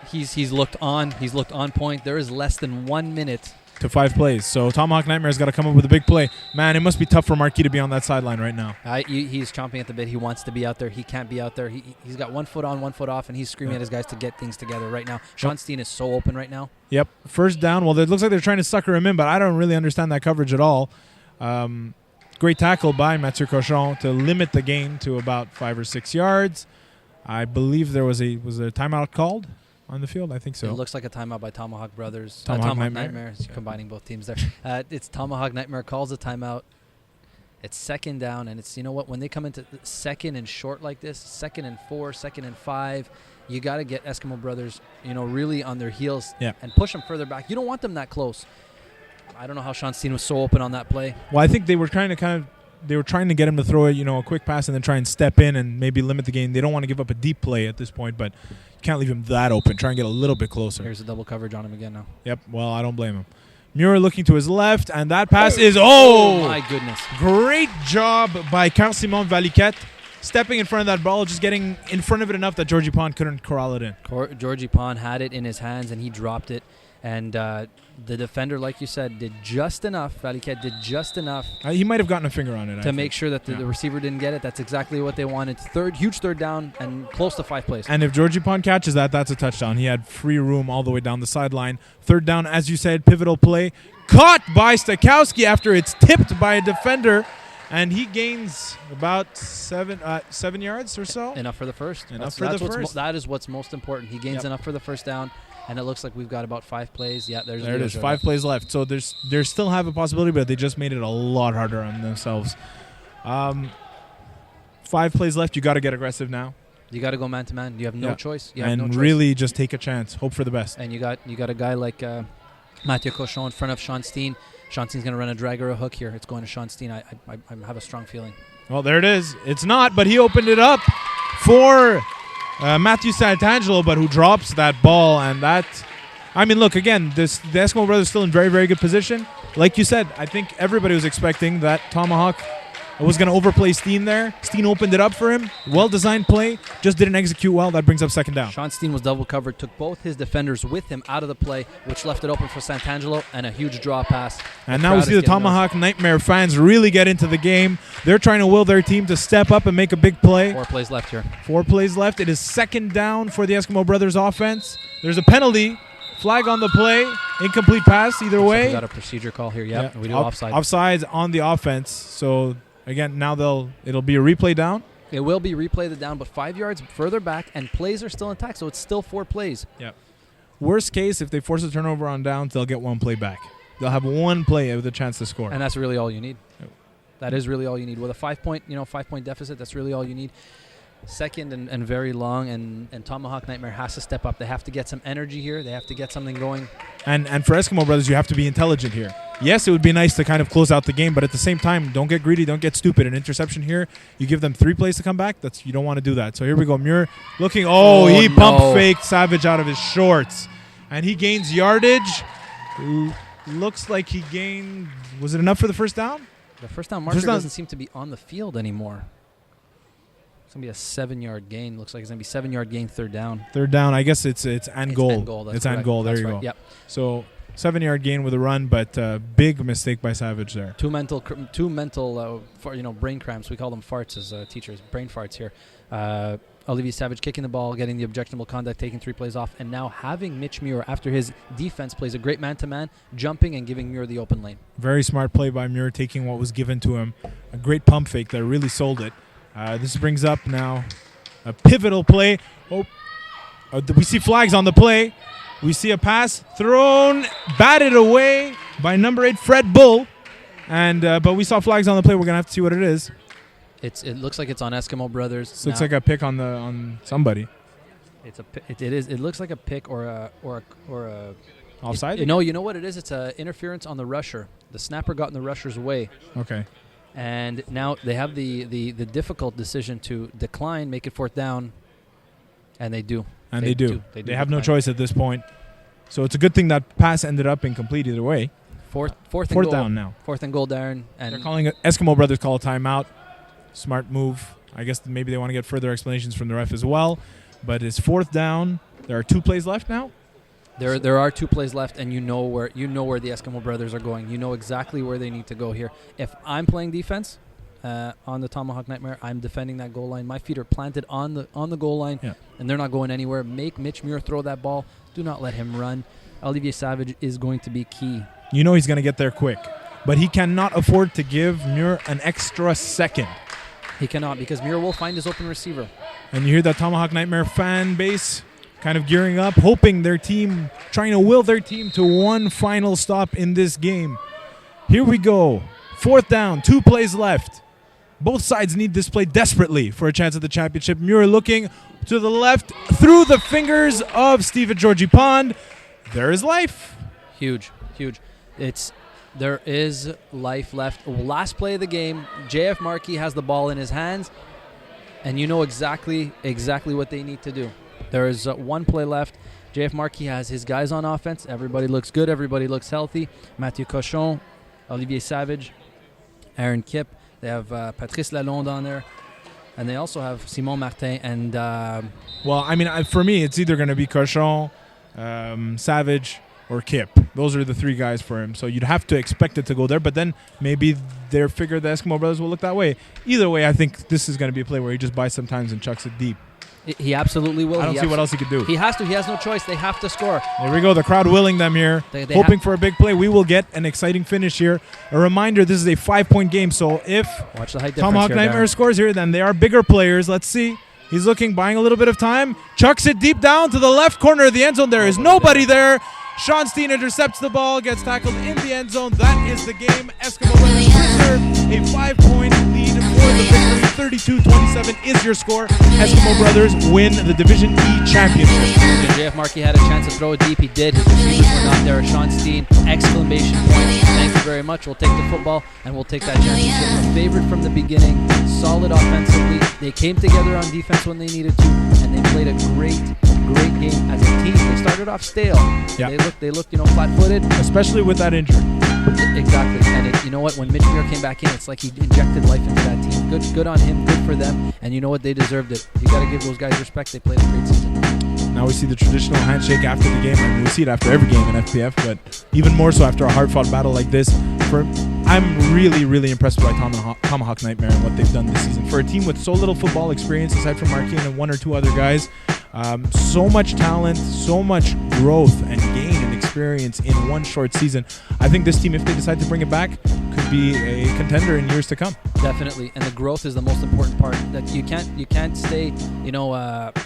He's looked on. He's looked on point. There is less than 1 minute to 5 plays. So Tomahawk Nightmare's got to come up with a big play. Man, it must be tough for Marquis to be on that sideline right now. He's chomping at the bit. He wants to be out there. He can't be out there. He's got 1 foot on, 1 foot off, and he's screaming at his guys to get things together right now. Sean Steen is so open right now. Yep. First down. Well, it looks like they're trying to sucker him in, but I don't really understand that coverage at all. Great tackle by Mathieu Cochon to limit the gain to about 5 or 6 yards. I believe there was a timeout called on the field. I think so. It looks like a timeout by Tomahawk Brothers. Tomahawk Nightmare. Combining both teams there. It's Tomahawk Nightmare calls a timeout. It's second down, and it's, you know what, when they come into second and short like this, 2nd and 4, 2nd and 5, you got to get Eskimo Brothers, really on their heels and push them further back. You don't want them that close. I don't know how Sean Steen was so open on that play. Well, I think they were trying to get him to throw it, a quick pass and then try and step in and maybe limit the game. They don't want to give up a deep play at this point, but you can't leave him that open. Try and get a little bit closer. Here's a double coverage on him again now. Yep, well, I don't blame him. Muir looking to his left, and that pass is, oh! My goodness. Great job by Carl Simon Valiquette, stepping in front of that ball, just getting in front of it enough that Georgie Pond couldn't corral it in. Georgie Pond had it in his hands, and he dropped it. And the defender, like you said, did just enough. Valiquette did just enough. He might have gotten a finger on it. To make sure that the receiver didn't get it. That's exactly what they wanted. Huge third down and close to 5 plays. And if Georgie Pond catches that, that's a touchdown. He had free room all the way down the sideline. Third down, as you said, pivotal play. Caught by Stakowski after it's tipped by a defender. And he gains about 7 yards or so. Enough for the first. That is what's most important. He gains enough for the first down. And it looks like we've got about 5 plays. Yeah, there it is. 5 plays left. So they still have a possibility, but they just made it a lot harder on themselves. 5 plays left. You got to get aggressive now. You got to go man to man. You have no choice. Really just take a chance. Hope for the best. And you got a guy like Mathieu Cochon in front of Sean Steen. Sean Steen's going to run a drag or a hook here. It's going to Sean Steen. I have a strong feeling. Well, there it is. It's not, but he opened it up for Matthew Santangelo, but who drops that ball. And look, again, the Eskimo Brothers still in very, very good position. Like you said, I think everybody was expecting that Tomahawk was going to overplay Steen there. Steen opened it up for him. Well-designed play. Just didn't execute well. That brings up second down. Sean Steen was double covered, took both his defenders with him out of the play, which left it open for Santangelo, and a huge draw pass. And now we see the Tomahawk Nightmare fans really get into the game. They're trying to will their team to step up and make a big play. 4 plays left here. 4 plays left. It is second down for the Eskimo Brothers offense. There's a penalty. Flag on the play. Incomplete pass either way. We got a procedure call here. Yep. We do offside. Offsides on the offense. So again, now it'll be a replay down. It will be replayed down, but 5 yards further back, and plays are still intact, so it's still 4 plays. Yeah. Worst case, if they force a turnover on downs, they'll get 1 play back. They'll have 1 play with a chance to score. And that's really all you need. Yep. That is really all you need. With a 5-point deficit, that's really all you need. Second and very long, and Tomahawk Nightmare has to step up. They have to get some energy here. They have to get something going. And for Eskimo Brothers, you have to be intelligent here. Yes, it would be nice to kind of close out the game, but at the same time, don't get greedy, don't get stupid. An interception here, you give them 3 plays to come back. You don't want to do that. So here we go. Muir looking. He pump faked Savage out of his shorts, and he gains yardage. Looks like he gained. Was it enough for the first down? The first down marker doesn't seem to be on the field anymore. It's going to be a 7-yard gain. Looks like it's going to be 7-yard gain, third down. Third down. I guess it's end goal. End goal. It's end goal. There you go. Yep. So 7-yard gain with a run, but big mistake by Savage there. Two mental brain cramps. We call them farts as teachers. Brain farts here. Olivier Savage kicking the ball, getting the objectionable conduct, taking 3 plays off, and now having Mitch Muir, after his defense plays a great man-to-man, jumping and giving Muir the open lane. Very smart play by Muir, taking what was given to him. A great pump fake that really sold it. This brings up now a pivotal play. We see flags on the play. We see a pass thrown, batted away by number 8, Fred Bull. But we saw flags on the play. We're going to have to see what it is. It looks like it's on Eskimo Brothers. It looks like a pick on somebody. It looks like a pick or a offside. You know what it is? It's a interference on the rusher. The snapper got in the rusher's way. Okay. And now they have the difficult decision to decline, make it 4th down, and they do. And they do. They have no choice at this point. So it's a good thing that pass ended up incomplete either way. Fourth down now. 4th and goal, Darren. And they're calling it. Eskimo Brothers call a timeout. Smart move. I guess maybe they want to get further explanations from the ref as well. But it's 4th down. There are 2 plays left now. There are 2 plays left, and you know where the Eskimo Brothers are going. You know exactly where they need to go here. If I'm playing defense on the Tomahawk Nightmare, I'm defending that goal line. My feet are planted on the goal line, and they're not going anywhere. Make Mitch Muir throw that ball. Do not let him run. Olivier Savage is going to be key. You know he's going to get there quick. but he cannot afford to give Muir an extra second. He cannot, because Muir will find his open receiver. And you hear that Tomahawk Nightmare fan base kind of gearing up, hoping their team, trying to will their team to one final stop in this game. Here we go. 4th down, 2 plays left. Both sides need this play desperately for a chance at the championship. Muir looking to the left through the fingers of Steven Georgie Pond. There is life. Huge. There is life left. Last play of the game, JF Markey has the ball in his hands, and you know exactly what they need to do. There is 1 play left. JF Markey has his guys on offense. Everybody looks good. Everybody looks healthy. Mathieu Cochon, Olivier Savage, Aaron Kipp. They have Patrice Lalonde on there. And they also have Simon Martin and... well, I mean, for me, it's either going to be Cochon, Savage, or Kipp. Those are the 3 guys for him. So you'd have to expect it to go there, but then maybe they figure the Eskimo brothers will look that way. Either way, I think this is going to be a play where he just buys some times and chucks it deep. He absolutely will. I don't see what else he could do. He has to. He has no choice. They have to score. There we go. The crowd willing them here. They hoping for a big play. We will get an exciting finish here. A reminder, this is a 5-point game, so if watch the height Tomahawk Nightmare scores here, then they are bigger players. Let's see. He's looking, buying a little bit of time. Chucks it deep down to the left corner of the end zone. There is nobody there. Sean Steen intercepts the ball, gets tackled in the end zone. That is the game. Eskimo Brothers preserve a 5-point lead for the victory. 32-27 is your score. Eskimo Brothers win the Division E championship. JF Markey had a chance to throw it deep. He did. His receivers were not there. Sean Steen, exclamation point. Thank you very much. We'll take the football and we'll take that championship. A favorite from the beginning. Solid offensively. They came together on defense when they needed to, and they played a great game as a team. They started off stale. Yeah. They looked, flat-footed, especially with that injury. Exactly. And you know what? When Mitch Muir came back in, it's like he injected life into that team. Good on him. Good for them. And you know what? They deserved it. You got to give those guys respect. They played a great season. Now we see the traditional handshake after the game. I mean, we see it after every game in FPF, but even more so after a hard-fought battle like this. I'm really impressed by Tomahawk Nightmare and what they've done this season. For a team with so little football experience, aside from Marquis and 1 or 2 other guys, so much talent, so much growth and gain and experience in one short season. I think this team, if they decide to bring it back, could be a contender in years to come. Definitely, and the growth is the most important part. That you can't stay. You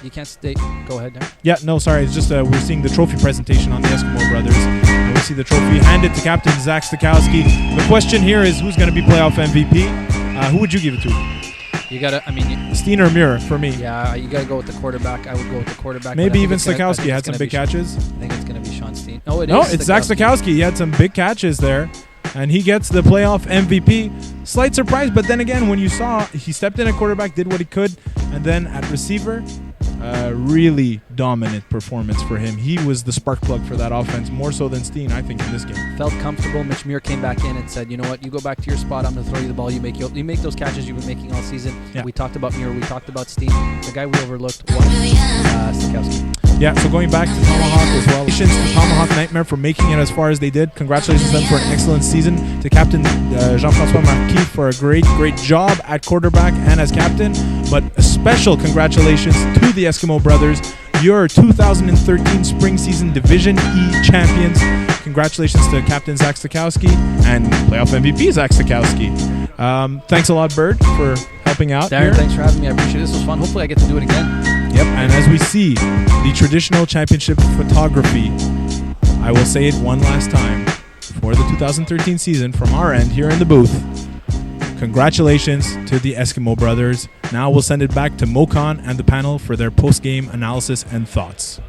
can't stay. Go ahead, there. Yeah, no, sorry. It's just we're seeing the trophy presentation on the Eskimo Brothers, and we see the trophy handed to Captain Zach Stokowski. The question here is, who's going to be playoff MVP? Who would you give it to? You gotta, Steen or Muir for me. Yeah, you gotta go with the quarterback. I would go with the quarterback. Maybe even Stokowski had some big catches. I think it's gonna be Sean Steen. No, it's Zach Stokowski. He had some big catches there, and he gets the playoff MVP. Slight surprise, but then again, when you saw he stepped in at quarterback, did what he could, and then at receiver, really dominant performance for him. He was the spark plug for that offense, more so than Steen, I think, in this game. Felt comfortable. Mitch Muir came back in and said, you know what, you go back to your spot, I'm going to throw you the ball. You make those catches you've been making all season. Yeah. We talked about Muir, we talked about Steen. The guy we overlooked was Stokowski. Yeah, so going back to Tomahawk as well. Congratulations to Tomahawk Nightmare for making it as far as they did. Congratulations to them for an excellent season. To Captain Jean-François Marquis for a great job at quarterback and as captain. But a special congratulations to the Eskimo Brothers, your 2013 spring season Division E champions. Congratulations to Captain Zach Stokowski and playoff MVP Zach Stokowski. Thanks a lot, Bird, for helping out. Darren, thanks for having me. I appreciate it. This was fun. Hopefully I get to do it again. Yep, and as we see the traditional championship photography, I will say it one last time for the 2013 season from our end here in the booth. Congratulations to the Eskimo Brothers. Now we'll send it back to Mokan and the panel for their post-game analysis and thoughts.